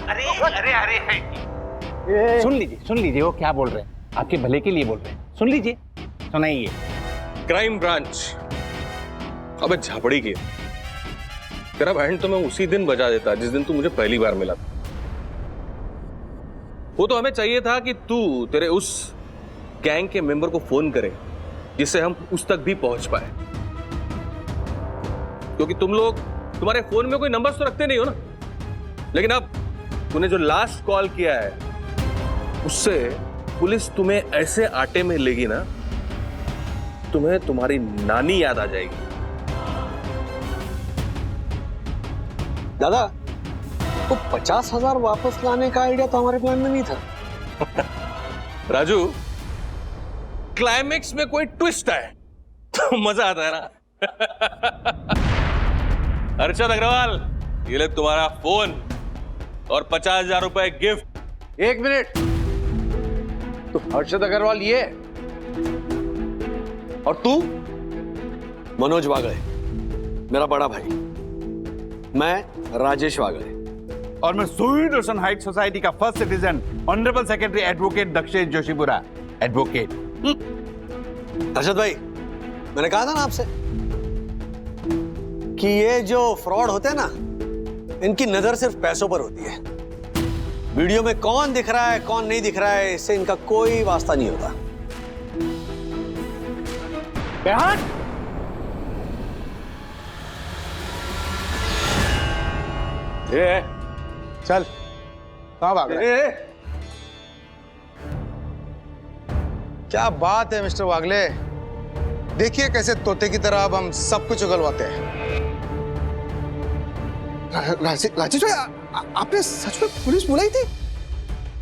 अरे अरे अरे सुन लीजिए वो क्या बोल रहे हैं, आपके भले के लिए बोल रहे हैं। सुन लीजिए, सुनाइए। क्राइम ब्रांच, अबे झापड़ी की तेरा बैंड तो मैं उसी दिन बजा देता जिस दिन तू मुझे पहली बार मिला था। वो तो हमें चाहिए था कि तू तेरे उस गैंग के मेंबर को फोन करे जिससे हम उस तक भी पहुंच पाए, क्योंकि तुम लोग तुम्हारे फोन में कोई नंबर्स तो रखते नहीं हो ना। लेकिन अब तूने जो लास्ट कॉल किया है उससे पुलिस तुम्हें ऐसे आटे में लेगी ना, तुम्हें तुम्हारी नानी याद आ जाएगी। दादा, तो 50,000 वापस लाने का आइडिया तो हमारे प्लान में नहीं था। राजू, क्लाइमेक्स में कोई ट्विस्ट है तो मजा आता है ना। अर्शद अग्रवाल, ये ले तुम्हारा फोन और 50,000 रुपए गिफ्ट। 1 मिनट, तो हर्षद अग्रवाल ये और तू? मनोज वागले, मेरा बड़ा भाई। मैं राजेश वागले। और मैं सूर्यदर्शन हाइट सोसाइटी का first citizen honourable secretary advocate Dakshesh Joshipura, advocate. Arshad भाई, मैंने कहा था ना आपसे कि ये जो फ्रॉड होते हैं ना, इनकी नजर सिर्फ पैसों पर होती है। वीडियो में कौन दिख रहा है कौन नहीं दिख रहा है, इससे इनका कोई वास्ता नहीं होता। ये चल, कहाँ भाग रहा है? क्या बात है मिस्टर वागले, देखिए कैसे तोते की तरह अब हम सब कुछ उगलवाते हैं। राजेश भाई, आपने सच में पुलिस बुलाई थी?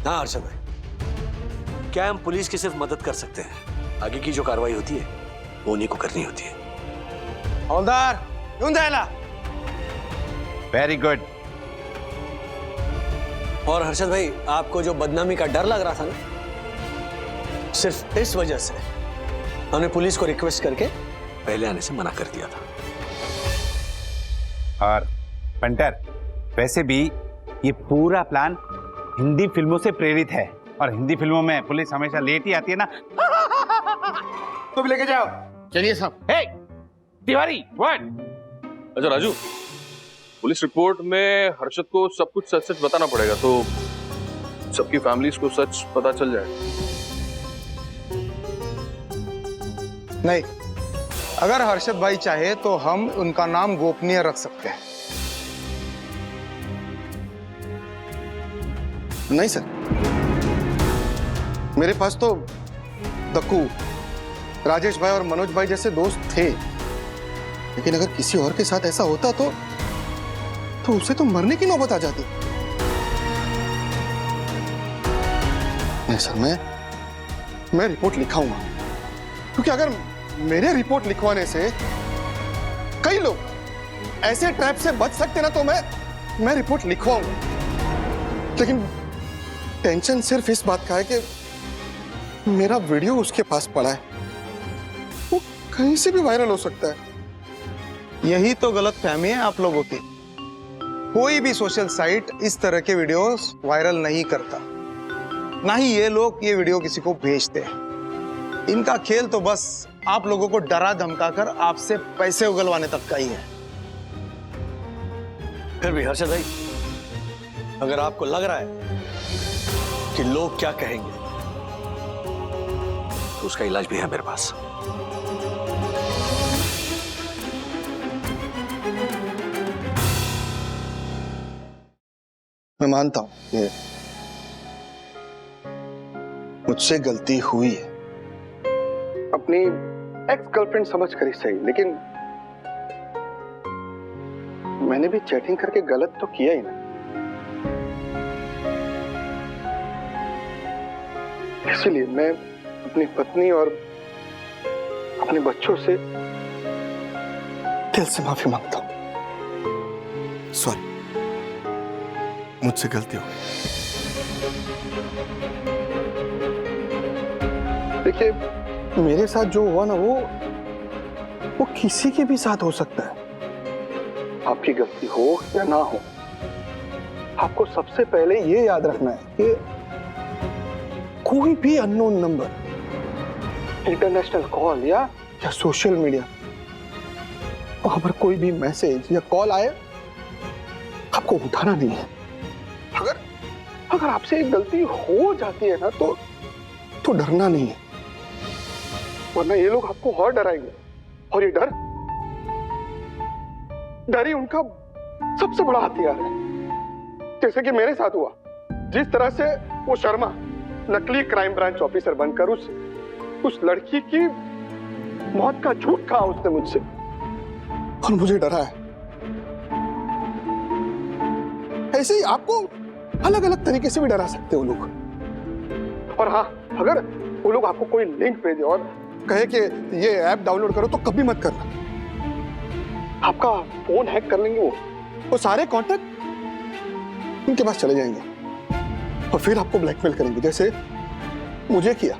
हाँ अर्शद भाई, क्या हम पुलिस की सिर्फ मदद कर सकते हैं, आगे की जो कार्रवाई होती है वो उन्हीं को करनी होती है। हवलदार येऊन जायला. Very good. और हर्षद भाई, आपको जो बदनामी का डर लग रहा था ना, सिर्फ इस वजह से हमने पुलिस को रिक्वेस्ट करके पहले आने से मना कर दिया था. और पंटर, वैसे भी ये पूरा प्लान हिंदी फिल्मों से प्रेरित है, और हिंदी फिल्मों में पुलिस हमेशा लेट ही आती है ना. तो भी लेके जाओ. चलिए साहब. हे तिवारी, व्हाट? अच्छा राजू, पुलिस रिपोर्ट में हर्षद को सब कुछ सच सच बताना पड़ेगा, तो सबकी फैमिलीज को सच पता चल जाए. नहीं, अगर हर्षद भाई चाहे तो हम उनका नाम गोपनीय रख सकते हैं. नहीं सर, मेरे पास तो दक्कू, राजेश भाई और मनोज भाई जैसे दोस्त थे, लेकिन अगर किसी और के साथ ऐसा होता तो उसे तो मरने की नौबत आ जाती. नहीं सर, मैं रिपोर्ट लिखाऊंगा, क्योंकि अगर मेरे रिपोर्ट लिखवाने से कई लोग ऐसे ट्रैप से बच सकते ना, तो मैं रिपोर्ट लिखवाऊंगा. लेकिन टेंशन सिर्फ इस बात का है कि मेरा वीडियो उसके पास पड़ा है, वो कहीं से भी वायरल हो सकता है. यही तो गलत फहमी है आप लोगों की. कोई भी सोशल साइट इस तरह के वीडियोस वायरल नहीं करता, ना ही ये लोग ये वीडियो किसी को भेजते हैं. इनका खेल तो बस आप लोगों को डरा धमकाकर आपसे पैसे उगलवाने तक का ही है. फिर भी हर्षद भाई, अगर आपको लग रहा है कि लोग क्या कहेंगे, तो उसका इलाज भी है मेरे पास. मैं मानता हूं कि मुझसे गलती हुई है, अपनी एक्स गर्लफ्रेंड समझ कर ही सही, लेकिन मैंने भी चैटिंग करके गलत तो किया ही ना. इसीलिए मैं अपनी पत्नी और अपने बच्चों से दिल से माफी मांगता हूं. सॉरी, मुझसे गलती हो गई. देखिए, मेरे साथ जो हुआ ना, वो किसी के भी साथ हो सकता है. आपकी गलती हो या ना हो, आपको सबसे पहले ये याद रखना है कि कोई भी अननोन नंबर, इंटरनेशनल कॉल या सोशल मीडिया, वहां पर कोई भी मैसेज या कॉल आए, आपको उठाना नहीं है. अगर आपसे एक गलती हो जाती है ना, तो डरना नहीं है, वरना ये लोग आपको और डराएंगे. और ये डर ही उनका सबसे बड़ा हथियार है. जैसे कि मेरे साथ हुआ, जिस तरह से वो शर्मा नकली क्राइम ब्रांच ऑफिसर बनकर उस लड़की की मौत का झूठ कहा उसने मुझसे, और मुझे डरा है. ऐसे ही आपको अलग अलग तरीके से भी डरा सकते हो लोग. और हाँ, अगर वो लोग आपको कोई लिंक भेजे और कहे कि ये ऐप डाउनलोड करो, तो कभी मत करना. आपका फोन हैक कर लेंगे वो सारे कांटेक्ट उनके पास चले जाएंगे, और फिर आपको ब्लैकमेल करेंगे, जैसे मुझे किया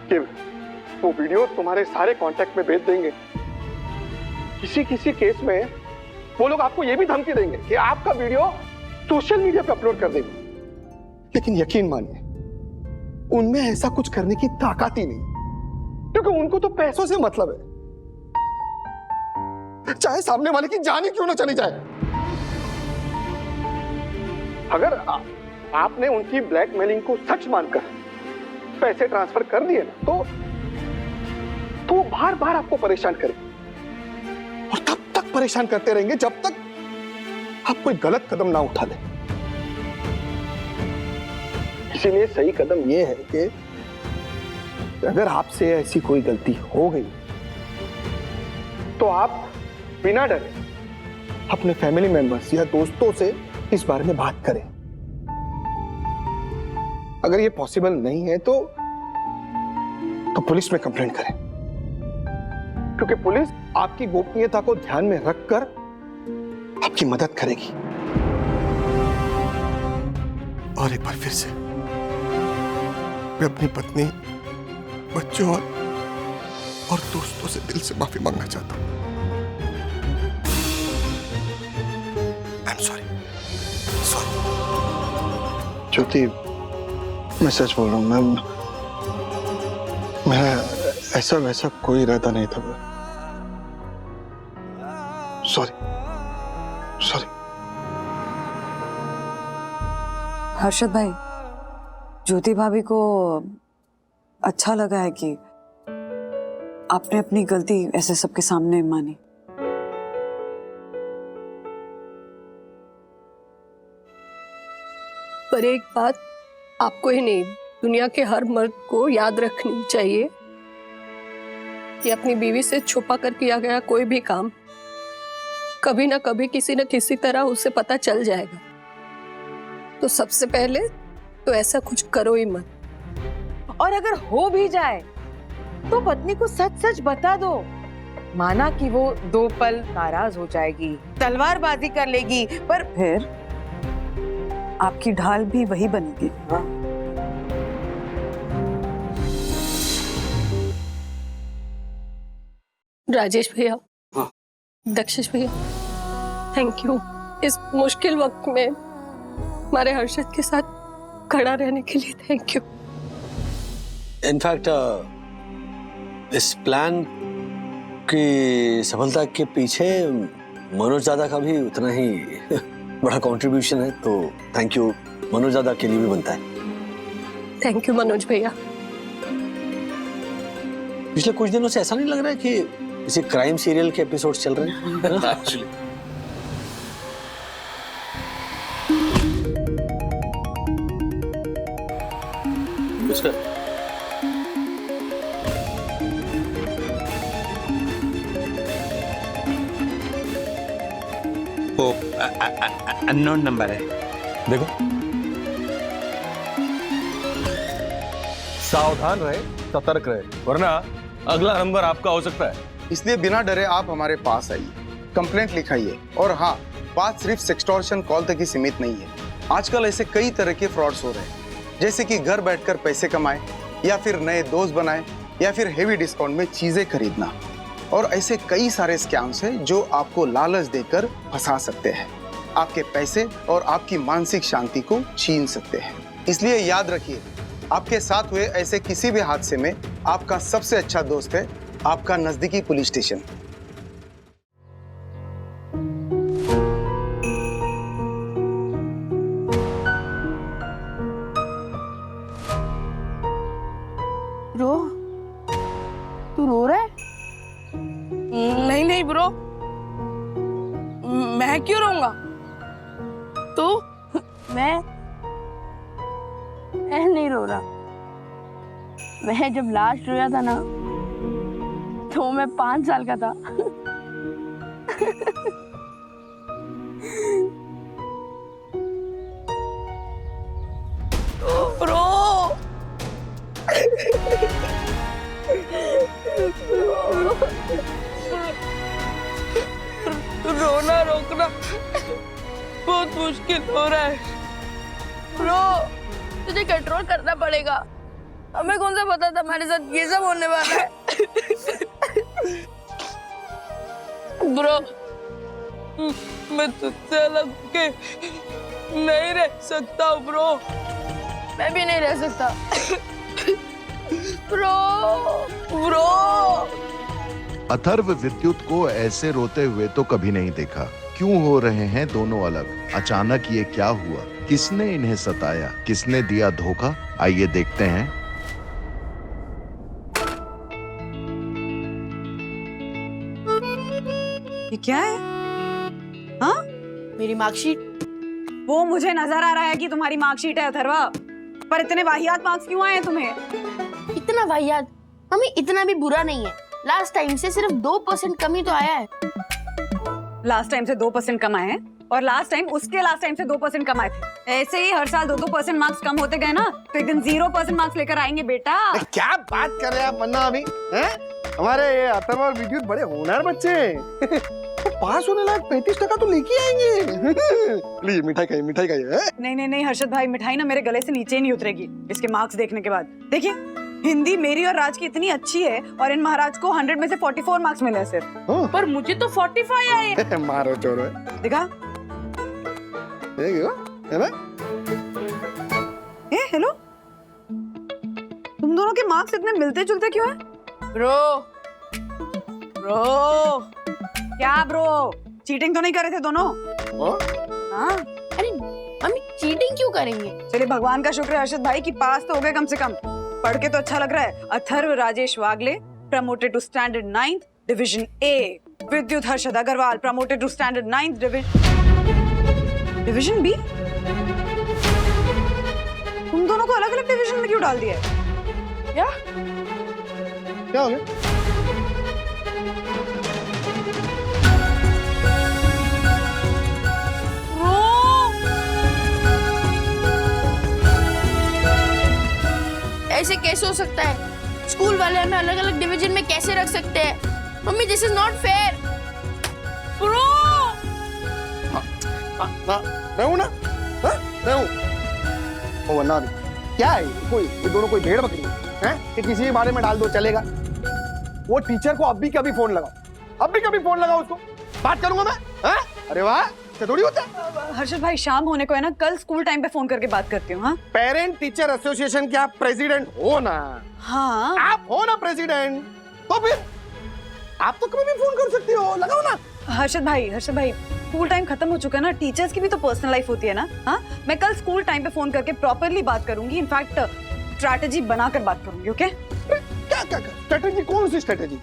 कि वो वीडियो तुम्हारे सारे कांटेक्ट में भेज देंगे. किसी केस में वो लोग आपको ये भी धमकी देंगे कि आपका वीडियो सोशल मीडिया पे अपलोड कर देंगे. लेकिन यकीन मानिए, उनमें ऐसा कुछ करने की ताकत ही नहीं, क्योंकि उनको तो पैसों से मतलब है, चाहे सामने वाले की जान ही क्यों ना चली जाए. अगर आपने उनकी ब्लैकमेलिंग को सच मानकर पैसे ट्रांसफर कर दिए ना, तो बार बार आपको परेशान करें, और तब तक परेशान करते रहेंगे जब तक आप कोई गलत कदम ना उठा ले. इसीलिए सही कदम यह है कि अगर आपसे ऐसी कोई गलती हो गई, तो आप बिना डरे अपने फैमिली मेंबर्स या दोस्तों से इस बारे में बात करें. अगर ये पॉसिबल नहीं है तो पुलिस में कंप्लेंट करें. क्योंकि पुलिस आपकी गोपनीयता को ध्यान में रखकर आपकी मदद करेगी। और एक बार फिर से मैं अपनी पत्नी, बच्चों और दोस्तों से दिल से माफी मांगना चाहता हूं। आई एम सॉरी। ज्योति, मैं सच बोल रहा हूं, मैं ऐसा वैसा कोई इरादा नहीं था। सॉरी। हर्षद भाई, ज्योति भाभी को अच्छा लगा है कि आपने अपनी गलती ऐसे सबके सामने मानी। पर एक बात आपको ही नहीं, दुनिया के हर मर्द को याद रखनी चाहिए कि अपनी बीवी से छुपा कर किया गया कोई भी काम कभी ना कभी किसी न किसी तरह उसे पता चल जाएगा। तो सबसे पहले तो ऐसा कुछ करो ही मत। और अगर हो भी जाए तो पत्नी को सच सच बता दो। माना कि वो 2 पल नाराज हो जाएगी, तलवारबाजी कर लेगी, पर फिर आपकी ढाल भी वही बनेगी। राजेश भैया, दक्षिश भैया, थैंक यू इस मुश्किल वक्त में हमारे हर्षद के साथ खड़ा रहने के लिए। Thank you. इनफैक्ट इस प्लान की सफलता के पीछे मनोज दादा का भी उतना ही बड़ा कंट्रीब्यूशन है, तो थैंक यू मनोज दादा के लिए भी बनता है। थैंक यू मनोज भैया। पिछले कुछ दिनों से ऐसा नहीं लग रहा है कि किसी क्राइम सीरियल के एपिसोड्स चल रहे हैं? एक्चुअली वो अननोन नंबर है। देखो, सावधान रहे, सतर्क रहे, वरना अगला नंबर आपका हो सकता है। इसलिए बिना डरे आप हमारे पास आइए, कंप्लेंट लिखाइए। और हाँ, बात सिर्फ सेक्सटॉर्शन कॉल तक ही सीमित नहीं है। आजकल ऐसे कई तरह के फ्रॉड्स हो रहे हैं, जैसे कि घर बैठकर पैसे कमाए, या फिर नए दोस्त बनाए, या फिर हेवी डिस्काउंट में चीजें खरीदना। और ऐसे कई सारे स्कैम्स हैं जो आपको लालच देकर फंसा सकते हैं, आपके पैसे और आपकी मानसिक शांति को छीन सकते हैं। इसलिए याद रखिए, आपके साथ हुए ऐसे किसी भी हादसे में आपका सबसे अच्छा दोस्त है आपका नजदीकी पुलिस स्टेशन। ब्रो, तू रो रहा है? नहीं ब्रो, मैं क्यों रोऊंगा? तू? मैं नहीं रो रहा। मैं जब लास्ट रोया था ना, तो मैं 5 साल का था। ब्रो, रोना रोकना बहुत मुश्किल हो रहा है। ब्रो, तुझे कंट्रोल करना पड़ेगा। हमें कौन सा पता था हमारे साथ ये सब होने वाला है। ब्रो, मैं तुझसे अलग के नहीं रह सकता हूँ ब्रो। मैं भी नहीं रह सकता। ब्रो। अथर्व विद्युत को ऐसे रोते हुए तो कभी नहीं देखा। क्यों हो रहे हैं दोनों अलग? अचानक ये क्या हुआ? किसने इन्हें सताया? किसने दिया धोखा? आइए देखते हैं। ये क्या है? हाँ? मेरी मार्कशीट। वो मुझे नजर आ रहा है कि तुम्हारी मार्कशीट है अथर्वा, पर इतने वाहियात मार्क्स क्यों आए हैं तुम्हें? इतना वाहियात? मम्मी, इतना भी बुरा नहीं है। लास्ट टाइम से सिर्फ 2% कमी तो आया है। लास्ट टाइम से 2% कम आए हैं? और लास्ट टाइम उसके लास्ट टाइम से 2% कम आए थे। ऐसे ही हर साल 2% मार्क्स कम होते गए ना तो एक दिन 0% मार्क्स लेकर आएंगे बेटा। क्या बात कर रहे हैं आप मन्ना अभी हैं? हमारे ये अतम और विद्युत बड़े होनहार बच्चे हैं। तो पास होने लायक 35% तो लेके आएंगे। लीजिए मिठाई खाइए, मिठाई खाइए। नहीं हर्षद भाई, मिठाई ना मेरे गले से नीचे ही नहीं उतरेगी इसके मार्क्स देखने के बाद। देखिए हिंदी मेरी और राज की इतनी अच्छी है और इन महाराज को 100 में से 44 मार्क्स मिले हैं सिर्फ। पर मुझे तो 45 आए। मारो चोरो दिखा है ना? हेलो, तुम दोनों के मार्क्स इतने मिलते जुलते क्यों हैं? ब्रो क्या ब्रो? चीटिंग तो नहीं कर रहे थे दोनों? हाँ? अरे मम्मी चीटिंग क्यों करेंगे? चलिए भगवान का शुक्र है हर्षद भाई की पास तो हो गए कम से कम। पढ़ के तो अच्छा लग रहा है। Atharva Rajesh Wagle promoted to standard 9th division A. Vidyut Harshad Agarwal promoted to standard 9th division B. तुम दोनों को अलग अलग डिवीजन में क्यों डाल दिया? क्या हो गया? ऐसे कैसे हो सकता है? स्कूल वाले हमें अलग अलग डिवीजन में कैसे रख सकते हैं? Mummy this is not fair. Bro मैं हूं ना? मैं हूं। ओ वरना क्या है ये दोनों कोई भेड़ बकरी है कि किसी के बारे में डाल दो चलेगा? वो टीचर को अभी कभी फोन लगाओ, उसको बात करूंगा मैं। है? अरे वाह, थोड़ी होता है। हर्षद भाई शाम होने को है ना, कल स्कूल टाइम पे फोन करके बात करती हूँ। हाँ पेरेंट टीचर एसोसिएशन के आप प्रेसिडेंट हो ना? हाँ आप हो ना प्रेसिडेंट, तो फिर आप तो कभी भी फोन कर सकती हो, लगाओ ना। हर्षद भाई स्कूल टाइम खत्म हो चुका है ना, टीचर्स की भी तो पर्सनल लाइफ होती है ना। हाँ मैं कल स्कूल टाइम पे फोन करके प्रॉपरली बात करूंगी, इनफैक्ट स्ट्रैटेजी बनाकर बात करूंगी। ओके? क्या स्ट्रैटेजी? कौन सी स्ट्रैटेजी?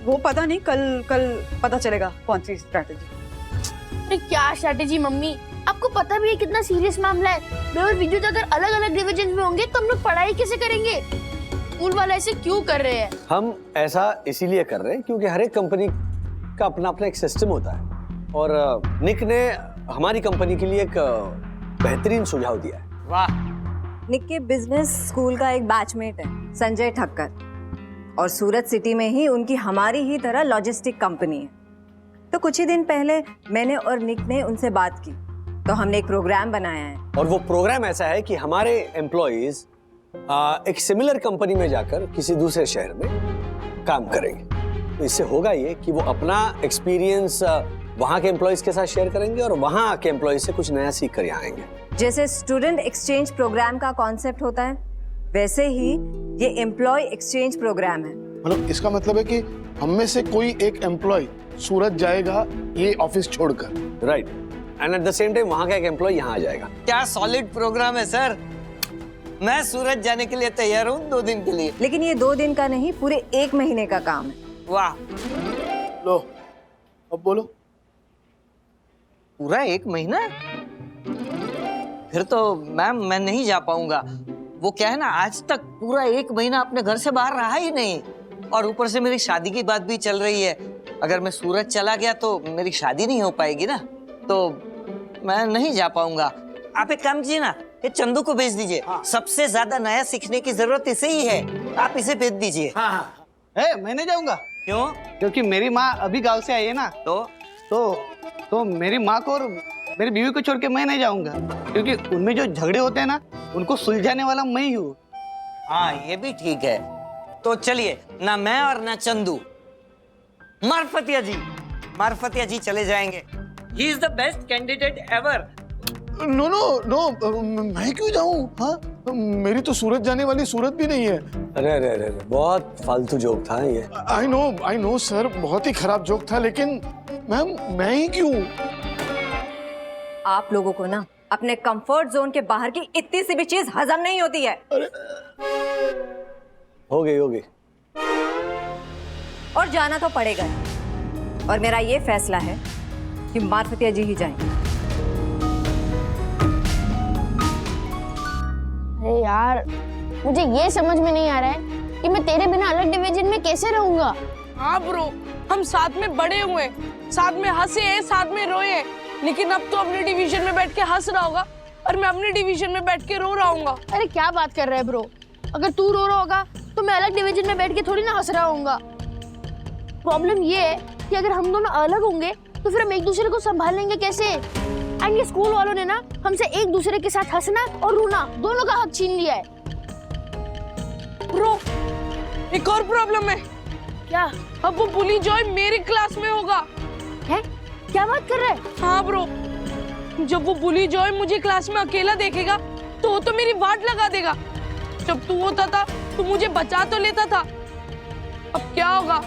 वो पता नहीं, कल पता चलेगा कौन सी स्ट्रैटेजी। अरे क्या स्ट्रैटेजी मम्मी? आपको पता भी है कितना सीरियस मामला है। मैं और विद्युत अगर अलग अलग डिवीजन में होंगे तो हम लोग पढ़ाई कैसे करेंगे? स्कूल वाले ऐसे क्यों कर रहे हैं? हम ऐसा इसीलिए कर रहे हैं क्योंकि हर एक कंपनी का अपना अपना एक सिस्टम होता है और निक ने हमारी कंपनी के लिए एक बेहतरीन सुझाव दिया है। वाह। निक के बिजनेस स्कूल का एक बैचमेट है संजय ठक्कर, और सूरत सिटी में ही उनकी हमारी ही तरह लॉजिस्टिक कंपनी है। तो कुछ ही दिन पहले मैंने और निक ने उनसे बात की तो हमने एक प्रोग्राम बनाया है। और वो प्रोग्राम ऐसा है कि हमारे एम्प्लॉइज एक सिमिलर कंपनी में जाकर किसी दूसरे शहर में काम करेंगे। तो इससे होगा ये कि वो अपना एक्सपीरियंस वहाँ के एम्प्लॉइज के साथ शेयर करेंगे और वहाँ के एम्प्लॉइज से कुछ नया सीख कर यहाँ आएंगे। जैसे स्टूडेंट एक्सचेंज प्रोग्राम का कॉन्सेप्ट होता है, वैसे ही ये एम्प्लॉय एक्सचेंज प्रोग्राम है। मतलब इसका मतलब है कि हम में से कोई एक एम्प्लॉय सूरत जाएगा ये ऑफिस छोड़कर। Right, and at the same time वहाँ का एक एम्प्लॉय यहाँ आ जाएगा। क्या सॉलिड प्रोग्राम है सर। मैं सूरत जाने के लिए तैयार हूँ 2 दिन के लिए। लेकिन ये 2 दिन का नहीं, पूरे 1 महीने का काम है। वाह। लो अब बोलो। पूरा 1 महीना? फिर तो मैम मैं नहीं जा पाऊंगा। वो क्या है ना, आज तक पूरा 1 महीना अपने घर से बाहर रहा ही नहीं, और ऊपर से मेरी शादी की बात भी चल रही है। अगर मैं सूरत चला गया तो मेरी शादी नहीं हो पाएगी ना, तो मैं नहीं जा पाऊंगा। आप एक काम कीजिए ना, ये चंदू को भेज दीजिए। हाँ। सबसे ज्यादा नया सीखने की जरूरत इसे ही है, आप इसे भेज दीजिए। हाँ। मैं नहीं जाऊंगा। क्यों? क्योंकि मेरी माँ अभी गांव से आई है ना। तो मेरी माँ को और मेरी बीवी को छोड़ के मैं नहीं जाऊंगा, क्योंकि उनमें जो झगड़े होते हैं ना, उनको सुलझाने वाला मैं ही हूँ। हाँ ये भी ठीक है। तो चलिए, ना मैं और ना चंदू, मार्फतिया जी चले जाएंगे। He is the best candidate ever. No, मैं क्यों जाऊं? हाँ, मेरी तो सूरत जाने वाली सूरत भी नहीं है। अरे बहुत फालतू जोक था ये। आई नो सर, बहुत ही खराब जोक था, लेकिन मैम मैं ही क्यों? आप लोगों को ना अपने कंफर्ट जोन के बाहर की इतनी सी भी चीज हजम नहीं होती है। हो गई। और जाना तो पड़ेगा, और मेरा ये फैसला है कि मार्फतिया जी ही जाएंगे। अरे यार, मुझे ये समझ में नहीं आ रहा है कि मैं तेरे बिना अलग डिवीजन में कैसे रहूंगा। हाँ ब्रो, हम साथ में बड़े हुए, साथ में हंसे, साथ में रोए, लेकिन अब तो अपने डिवीजन में बैठ के हंस रहा होगा और मैं अपने डिवीजन में बैठ के रो रहा हूँ। अरे क्या बात कर रहा है ब्रो, अगर तू रो रहा होगा तो मैं अलग डिवीजन में बैठ के थोड़ी ना हंस रहा हूँगा। प्रॉब्लम ये है कि अगर हम दोनों अलग होंगे तो फिर हम एक दूसरे को संभाल लेंगे कैसे? एंड ये स्कूल वालों ने ना हमसे एक दूसरे के साथ हंसना और रोना दोनों का हक छीन लिया है। ब्रो, एक और प्रॉब्लम है। क्या? अब वो बुली जॉय मेरी क्लास में होगा। है? क्या बात कर रहा है? हाँ ब्रो, जब वो बुली जॉय मुझे क्लास में अकेला देखेगा तो वो तो मेरी वाट लगा देगा। जब तू होता था तो मुझे बचा तो लेता था, अब क्या होगा?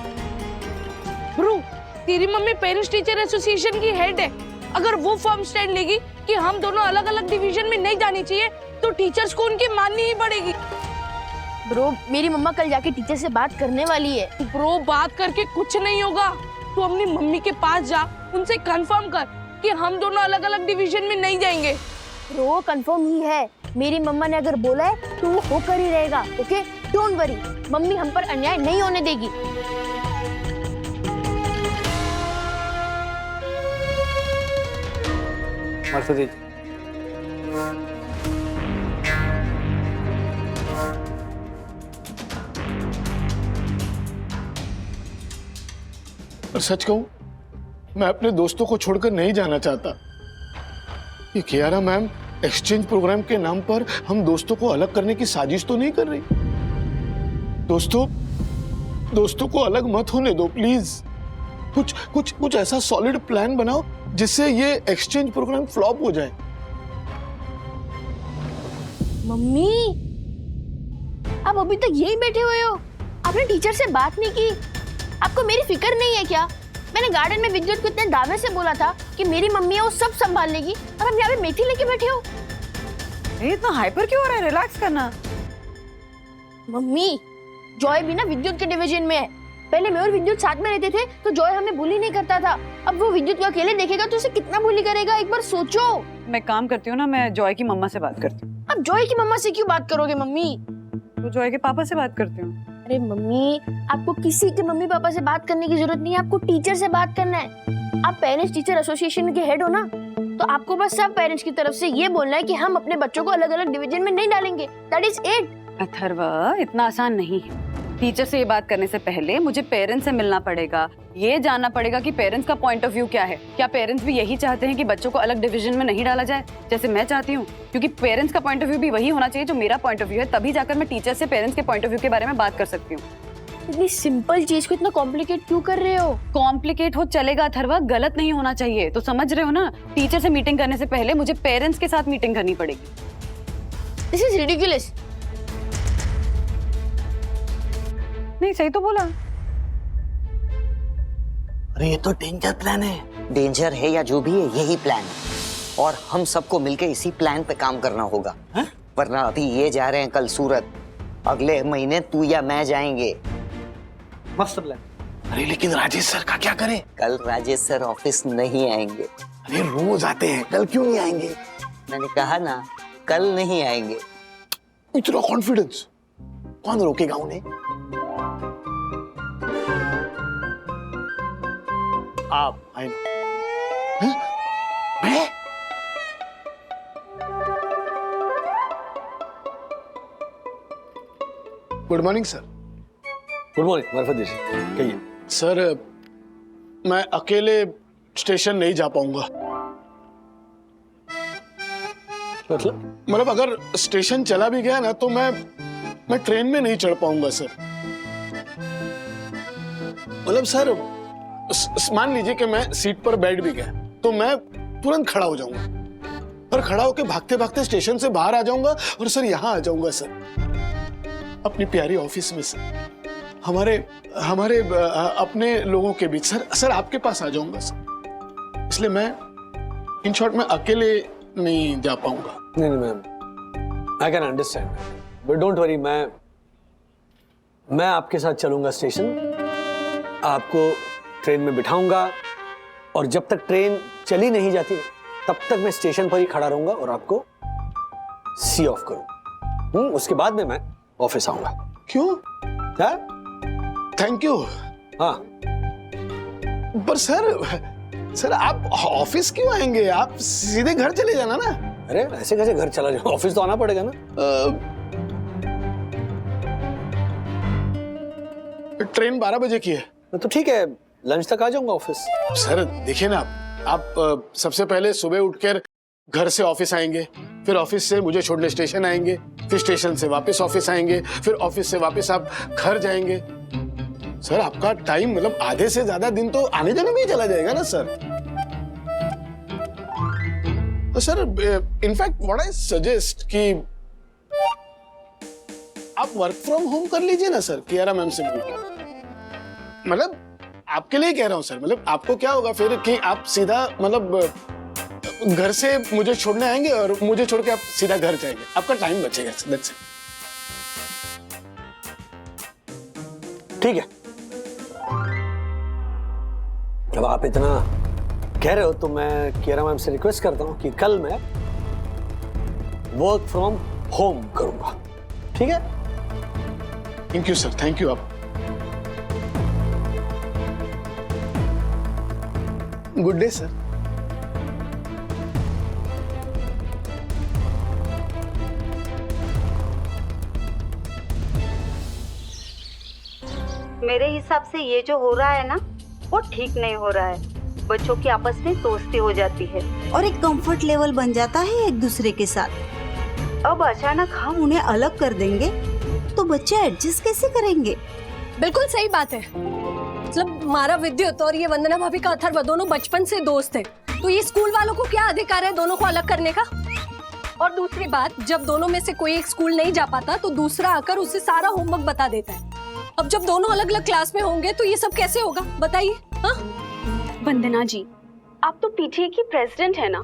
ब्रो, तेरी मम्मी पेरेंट्स टीचर एसोसिएशन की हेड है। अगर वो फर्म स्टैंड लेगी कि हम दोनों अलग अलग डिवीजन में नहीं जानी चाहिए तो टीचर्स को उनकी माननी ही पड़ेगी। ब्रो, मेरी मम्मा कल जाके टीचर से बात करने वाली है। ब्रो, बात करके कुछ नहीं होगा। तू अपनी मम्मी के पास जा, उनसे कंफर्म कर कि हम दोनों अलग अलग डिवीजन में नहीं जाएंगे। ब्रो, कंफर्म ही है। मेरी मम्मा ने अगर बोला है तो वो होकर ही रहेगा। ओके, डोंट वरी, मम्मी हम पर अन्याय नहीं होने देगी। मर्फदी और सच कहूं, मैं अपने दोस्तों को छोड़कर नहीं जाना चाहता। ये कियारा मैम एक्सचेंज प्रोग्राम के नाम पर हम दोस्तों को अलग करने की साजिश तो नहीं कर रही? दोस्तों को अलग मत होने दो प्लीज। कुछ ऐसा सॉलिड प्लान बनाओ जिससे ये एक्सचेंज प्रोग्राम फ्लॉप हो जाए। मम्मी, आप अभी तक यही बैठे हुए हो? आपने टीचर से बात नहीं की? आपको मेरी फिक्र नहीं है क्या? मैंने गार्डन में विद्युत को इतने दावे से बोला था कि मेरी मम्मी है वो सब संभाल लेगी, और अब यहाँ पे मेथी लेके बैठे हो। ये इतना हाइपर क्यों हो रहा है? रिलैक्स करना। मम्मी, जॉय भी ना विद्युत के डिवीजन में है। पहले मैं और विद्युत साथ में रहते थे तो जॉय हमें बुली नहीं करता था। अब वो विद्युत को अकेले देखेगा तो उसे कितना बुली करेगा, एक बार सोचो। मैं काम करती हूँ ना, मैं जॉय की मम्मा से बात करती हूँ। अब जॉय की मम्मा से क्यों बात करोगे मम्मी? तो जॉय के पापा से बात करती हूँ। अरे मम्मी, आपको किसी के मम्मी पापा से बात करने की जरूरत नहीं है, आपको टीचर से बात करना है। आप पेरेंट्स टीचर एसोसिएशन के हेड हो ना, तो आपको बस सब पेरेंट्स की तरफ से ये बोलना है कि हम अपने बच्चों को अलग अलग डिवीजन में नहीं डालेंगे। That is it. अथर्वा, इतना आसान नहीं है। टीचर से ये बात करने से पहले मुझे पेरेंट्स से मिलना पड़ेगा, ये जानना पड़ेगा कि पेरेंट्स का पॉइंट ऑफ व्यू क्या है। क्या पेरेंट्स भी यही चाहते हैं कि बच्चों को अलग डिवीजन में नहीं डाला जाए जैसे मैं चाहती हूँ? क्योंकि पेरेंट्स का पॉइंट ऑफ व्यू भी वही होना चाहिए जो मेरा पॉइंट ऑफ व्यू है, तभी जाकर मैं टीचर से पेरेंट्स के पॉइंट ऑफ व्यू के बारे में बात कर सकती हूँ। इतनी सिंपल चीज को इतना कॉम्प्लिकेट क्यों कर रहे हो? कॉम्प्लिकेट हो चलेगा अथर्वा, गलत नहीं होना चाहिए। तो समझ रहे हो ना, टीचर से मीटिंग करने से पहले मुझे पेरेंट्स के साथ मीटिंग करनी पड़ेगी। This is ridiculous. नहीं, सही तो बोला। अरे ये तो डेंजर प्लान है। डेंजर है या जो भी है, यही प्लान है और हम सबको मिलकर इसी प्लान पे काम करना होगा। वरना अभी ये जा रहे हैं कल सूरत, अगले महीने तू या मैं जाएंगे। मस्त प्लान। अरे लेकिन राजेश सर का क्या करें? कल राजेश सर ऑफिस नहीं आएंगे। अरे रोज आते हैं, कल क्यों नहीं आएंगे? मैंने कहा ना, कल नहीं आएंगे। इतना कॉन्फिडेंस, कौन रोकेगा उन्हें? आप आए ना? मैं? Good morning sir. Good morning मरफदी जी, कहिए। सर, मैं अकेले स्टेशन नहीं जा पाऊंगा। मतलब अगर स्टेशन चला भी गया ना तो मैं ट्रेन में नहीं चढ़ पाऊंगा सर। मतलब सर, मान लीजिए कि मैं सीट पर बैठ भी गया तो मैं तुरंत खड़ा हो जाऊंगा और खड़ा होकर भागते भागते स्टेशन से बाहर आ जाऊंगा और सर यहाँ आ जाऊंगा सर, अपनी प्यारी ऑफिस में सर, हमारे अपने लोगों के बीच सर आपके पास आ जाऊंगा सर। इसलिए मैं इन शॉर्ट में अकेले नहीं जा पाऊंगा। नहीं ma'am, I can understand, but don't worry, मैं आपके साथ चलूंगा स्टेशन, आपको ट्रेन में बिठाऊंगा और जब तक ट्रेन चली नहीं जाती तब तक मैं स्टेशन पर ही खड़ा रहूंगा और आपको सी ऑफ करूं। उसके बाद में मैं ऑफिस आऊंगा। क्यों? Thank you. हाँ, पर सर सर आप ऑफिस क्यों आएंगे? आप सीधे घर चले जाना ना। अरे ऐसे कैसे घर चला जाओ, ऑफिस तो आना पड़ेगा ना। ट्रेन 12 बजे की है। तो ठीक है, लंच तक आ जाऊंगा ऑफिस। सर देखिए ना, आप सबसे पहले सुबह उठकर घर से ऑफिस आएंगे, फिर ऑफिस से मुझे छोड़ने स्टेशन आएंगे, फिर स्टेशन से वापस ऑफिस आएंगे, फिर ऑफिस से वापस आप घर जाएंगे। सर आपका टाइम मतलब आधे से ज्यादा दिन तो आने जाने में ही चला जाएगा ना सर। तो sir in fact what I suggest कि आप वर्क फ्रॉम होम कर लीजिए ना सर, कियारा मैम से मिलकर। मतलब आपके लिए कह रहा हूँ सर, मतलब आपको क्या होगा फिर कि आप सीधा मतलब घर से मुझे छोड़ने आएंगे और मुझे छोड़ के आप सीधा घर जाएंगे, आपका टाइम बचेगा। That's it. ठीक है, जब आप इतना कह रहे हो तो मैं कियारा मैम से रिक्वेस्ट करता हूँ कि कल मैं वर्क फ्रॉम होम करूंगा। ठीक है? Thank you sir, thank you. आप गुड डे सर। मेरे हिसाब से ये जो हो रहा है ना, वो ठीक नहीं हो रहा है। बच्चों की आपस में दोस्ती हो जाती है और एक कंफर्ट लेवल बन जाता है एक दूसरे के साथ। अब अचानक हम उन्हें अलग कर देंगे तो बच्चे एडजस्ट कैसे करेंगे? बिल्कुल सही बात है। मतलब हमारा विद्युत और ये वंदना भाभी का अथर्व दोनों बचपन से दोस्त थे, तो ये स्कूल वालों को क्या अधिकार है दोनों को अलग करने का? और दूसरी बात, जब दोनों में से कोई एक स्कूल नहीं जा पाता तो दूसरा आकर उसे सारा होमवर्क बता देता है। अब जब दोनों अलग अलग क्लास में होंगे तो ये सब कैसे होगा बताइए? हाँ? वंदना जी, आप तो पीटीए की प्रेसिडेंट है ना,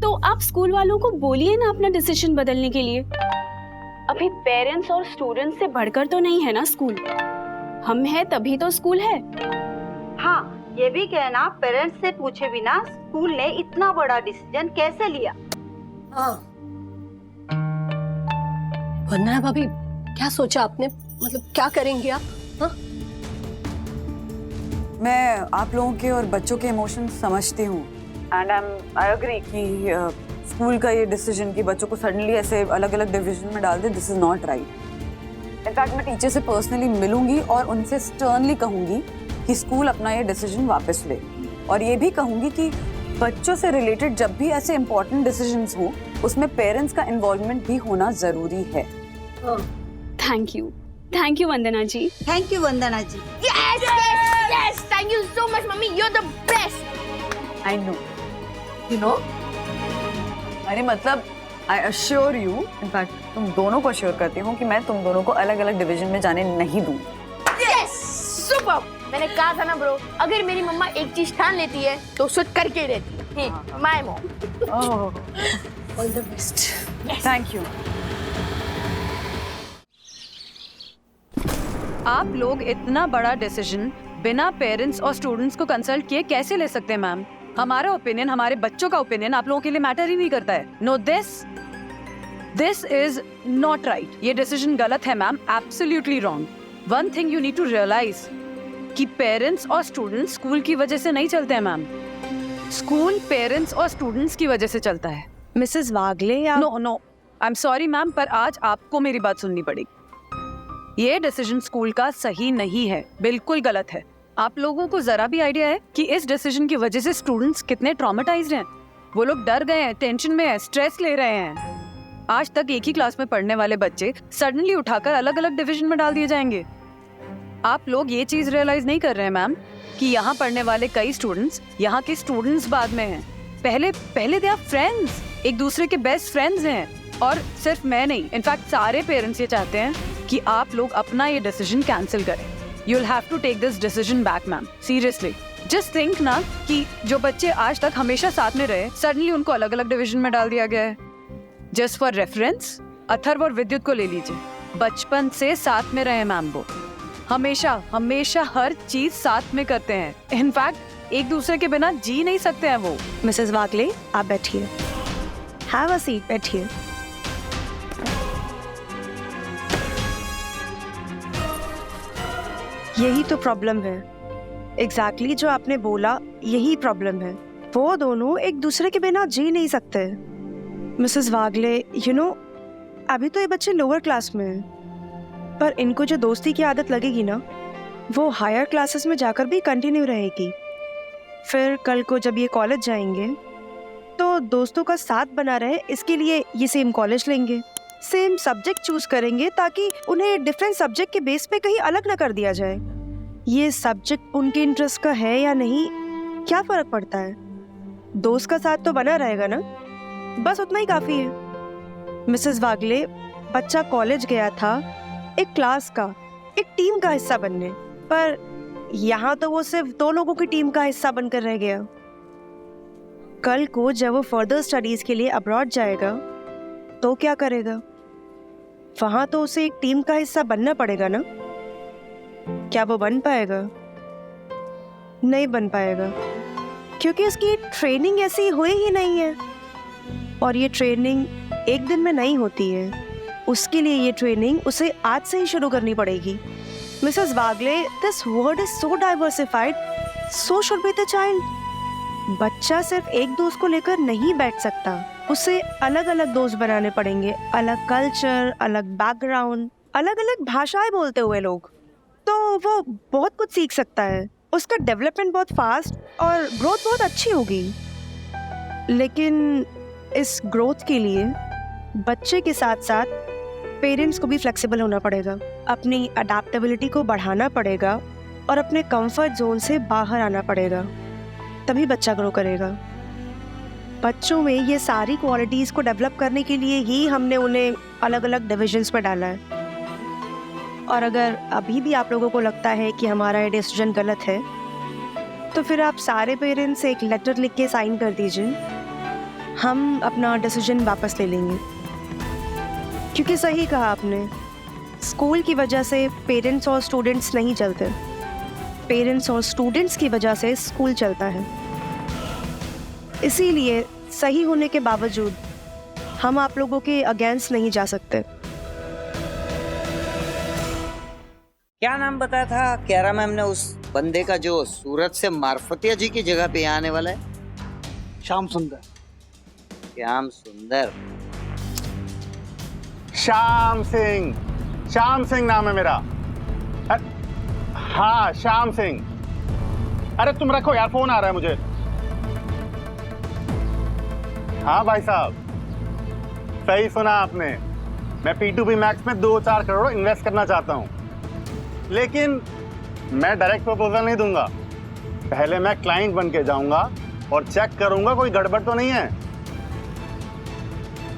तो आप स्कूल वालों को बोलिए ना अपना डिसीजन बदलने के लिए। अभी पेरेंट्स और स्टूडेंट्स से बढ़कर तो नहीं है ना स्कूल। हम हैं तभी तो स्कूल है। हाँ, ये भी कहना पेरेंट्स से पूछे बिना स्कूल ने इतना बड़ा डिसीजन कैसे लिया? हाँ। वंदना भाभी, क्या सोचा आपने? मतलब क्या करेंगे आप? हाँ? मैं आप लोगों के और बच्चों के इमोशंस समझती हूँ एंड आई एग्री कि स्कूल का ये डिसीजन कि बच्चों को सडनली ऐसे अलग अलग डिवीजन में डाल दे, this is not right. In fact मैं टीचर से पर्सनली मिलूंगी और उनसे स्टर्नली कहूंगी कि स्कूल अपना ये डिसीजन वापस ले, और ये भी कहूंगी कि बच्चों से रिलेटेड जब भी ऐसे इंपॉर्टेंट डिसीजंस हो उसमें पेरेंट्स का इन्वॉल्वमेंट भी होना जरूरी है। Thank you Vandana ji. Thank you Vandana ji. Yes, yes, yes. Thank you so much, mummy. You're the best. I know. You know? अरे मतलब I assure you, इनफैक्ट तुम दोनों को अश्योर करती हूँ कि मैं तुम दोनों को अलग अलग डिवीजन में जाने नहीं दूंगी। Yes, super. मैंने कहा था ना ब्रो, अगर मेरी मम्मा एक चीज ठान लेती है तो उसे करके ही रहती है। My mom. All the best. Thank you. आप लोग इतना बड़ा डिसीजन बिना पेरेंट्स और स्टूडेंट्स को कंसल्ट किए कैसे ले सकते हैं मैम? हमारा ओपिनियन, हमारे बच्चों का ओपिनियन आप लोगों के लिए मैटर ही नहीं करता है। No, this is not right. ये डिसीजन गलत है ma'am, absolutely wrong. One thing you need to realise कि पेरेंट्स और स्टूडेंट्स स्कूल की वजह से नहीं चलते हैं मैम, स्कूल पेरेंट्स और स्टूडेंट्स की वजह से चलता है। मिसेस वागले या no, I am sorry ma'am, पर आज आपको मेरी बात सुननी पड़ेगी। ये डिसीजन स्कूल का सही नहीं है, बिल्कुल गलत है। आप लोगों को जरा भी आइडिया है कि इस डिसीजन की वजह से स्टूडेंट्स कितने ट्रॉमेटाइज्ड हैं? वो लोग डर गए हैं, टेंशन में हैं, स्ट्रेस ले रहे हैं। आज तक एक ही क्लास में पढ़ने वाले बच्चे सडनली उठाकर अलग अलग डिवीजन में डाल दिए जाएंगे। आप लोग ये चीज रियलाइज नहीं कर रहे हैं मैम कि यहाँ पढ़ने वाले कई स्टूडेंट्स यहाँ के स्टूडेंट्स बाद में हैं। पहले दे आर फ्रेंड्स, एक दूसरे के बेस्ट फ्रेंड्स हैं। और सिर्फ मैं नहीं, इनफैक्ट सारे पेरेंट्स ये चाहते हैं कि आप लोग अपना ये डिसीजन कैंसिल करें। You will have to take this decision back ma'am, seriously. Just think ना कि जो बच्चे आज तक हमेशा साथ में रहे, सडनली उनको अलग अलग डिवीजन में डाल दिया गया है। जस्ट फॉर रेफरेंस, अथर्व और विद्युत को ले लीजिए, बचपन से साथ में रहे मैम। वो हमेशा हर चीज साथ में करते हैं, इनफैक्ट एक दूसरे के बिना जी नहीं सकते हैं वो। मिसेस वागले, आप बैठिए, हैव अ सीट, बैठिए। यही तो प्रॉब्लम है, एग्जैक्टली जो आपने बोला यही प्रॉब्लम है। वो दोनों एक दूसरे के बिना जी नहीं सकते। मिसेस वागले, यू नो, अभी तो ये बच्चे लोअर क्लास में हैं, पर इनको जो दोस्ती की आदत लगेगी ना, वो हायर क्लासेस में जाकर भी कंटिन्यू रहेगी। फिर कल को जब ये कॉलेज जाएंगे तो दोस्तों का साथ बना रहे, इसके लिए ये सेम कॉलेज लेंगे, सेम सब्जेक्ट चूज करेंगे, ताकि उन्हें डिफरेंट सब्जेक्ट के बेस पे कहीं अलग ना कर दिया जाए। ये सब्जेक्ट उनके इंटरेस्ट का है या नहीं, क्या फर्क पड़ता है? दोस्त का साथ तो बना रहेगा ना, बस उतना ही काफी है। मिसेस वागले, बच्चा कॉलेज गया था एक क्लास का, एक टीम का हिस्सा बनने, पर यहाँ तो वो सिर्फ 2 लोगों की टीम का हिस्सा बनकर रह गया। कल को जब वो फर्दर स्टडीज के लिए अब्रॉड जाएगा तो क्या करेगा? वहां तो उसे एक टीम का हिस्सा बनना पड़ेगा ना। क्या वो बन पाएगा? नहीं बन पाएगा, क्योंकि उसकी ट्रेनिंग ऐसी हुई ही नहीं है, और ये ट्रेनिंग एक दिन में नहीं होती है। उसके लिए ये ट्रेनिंग उसे आज से ही शुरू करनी पड़ेगी। Mrs Wagle, this world is so diversified, so should be the child. बच्चा सिर्फ एक दोस्त को लेकर नहीं बैठ सकता, उसे अलग अलग दोस्त बनाने पड़ेंगे, अलग कल्चर, अलग बैकग्राउंड, अलग अलग भाषाएं बोलते हुए लोग, तो वो बहुत कुछ सीख सकता है। उसका डेवलपमेंट बहुत फास्ट और ग्रोथ बहुत अच्छी होगी। लेकिन इस ग्रोथ के लिए बच्चे के साथ साथ पेरेंट्स को भी फ्लेक्सिबल होना पड़ेगा, अपनी अडेप्टेबिलिटी को बढ़ाना पड़ेगा और अपने कंफर्ट जोन से बाहर आना पड़ेगा, तभी बच्चा ग्रो करेगा। बच्चों में ये सारी क्वालिटीज़ को डेवलप करने के लिए ही हमने उन्हें अलग अलग डिविजन्स में डाला है। और अगर अभी भी आप लोगों को लगता है कि हमारा ये डिसीजन गलत है, तो फिर आप सारे पेरेंट्स एक लेटर लिख के साइन कर दीजिए, हम अपना डिसीजन वापस ले लेंगे। क्योंकि सही कहा आपने, स्कूल की वजह से पेरेंट्स और स्टूडेंट्स नहीं चलते, पेरेंट्स और स्टूडेंट्स की वजह से स्कूल चलता है। इसीलिए सही होने के बावजूद हम आप लोगों के अगेंस्ट नहीं जा सकते। क्या नाम बताया था क्यारा मैम ने उस बंदे का जो सूरत से मार्फतिया जी की जगह पे आने वाला है? श्याम सुंदर। श्याम सुंदर? श्याम सिंह, श्याम सिंह नाम है मेरा। हाँ, श्याम सिंह। अरे तुम रखो यार, फोन आ रहा है मुझे। हाँ भाई साहब, सही सुना आपने। मैं P2P मैक्स में 2-4 करोड़ इन्वेस्ट करना चाहता हूँ, लेकिन मैं डायरेक्ट प्रपोजल नहीं दूंगा। पहले मैं क्लाइंट बन के जाऊंगा और चेक करूंगा कोई गड़बड़ तो नहीं है।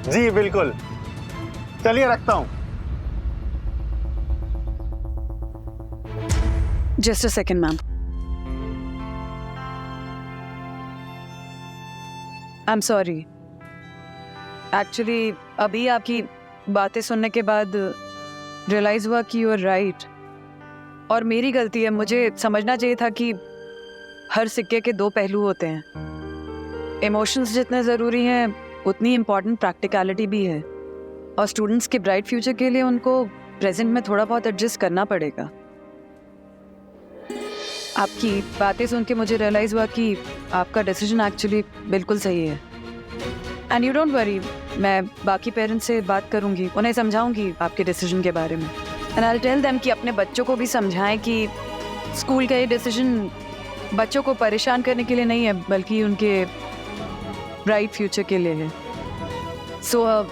जी बिल्कुल, चलिए रखता हूं। Just a second ma'am. I am sorry, actually अभी आपकी बातें सुनने के बाद रियलाइज हुआ कि यू आर राइट, और मेरी गलती है। मुझे समझना चाहिए था कि हर सिक्के के 2 पहलू होते हैं। इमोशंस जितने ज़रूरी हैं उतनी इम्पॉर्टेंट प्रैक्टिकलिटी भी है, और स्टूडेंट्स के ब्राइट फ्यूचर के लिए उनको प्रेजेंट में थोड़ा बहुत एडजस्ट करना पड़ेगा। आपकी बातें सुन के मुझे रियलाइज़ हुआ कि आपका डिसीजन एक्चुअली बिल्कुल सही है। एंड यू डोंट वरी, मैं बाकी पेरेंट्स से बात करूंगी, उन्हें समझाऊंगी आपके डिसीजन के बारे में। And I will tell them कि अपने बच्चों को भी समझाएं कि स्कूल का ये डिसीजन बच्चों को परेशान करने के लिए नहीं है, बल्कि उनके ब्राइट फ्यूचर के लिए है। So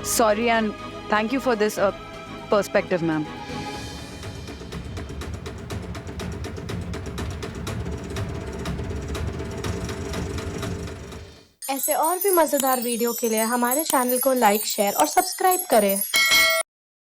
sorry and thank you for this perspective ma'am. ऐसे और भी मज़ेदार वीडियो के लिए हमारे चैनल को लाइक, शेयर और सब्सक्राइब करें।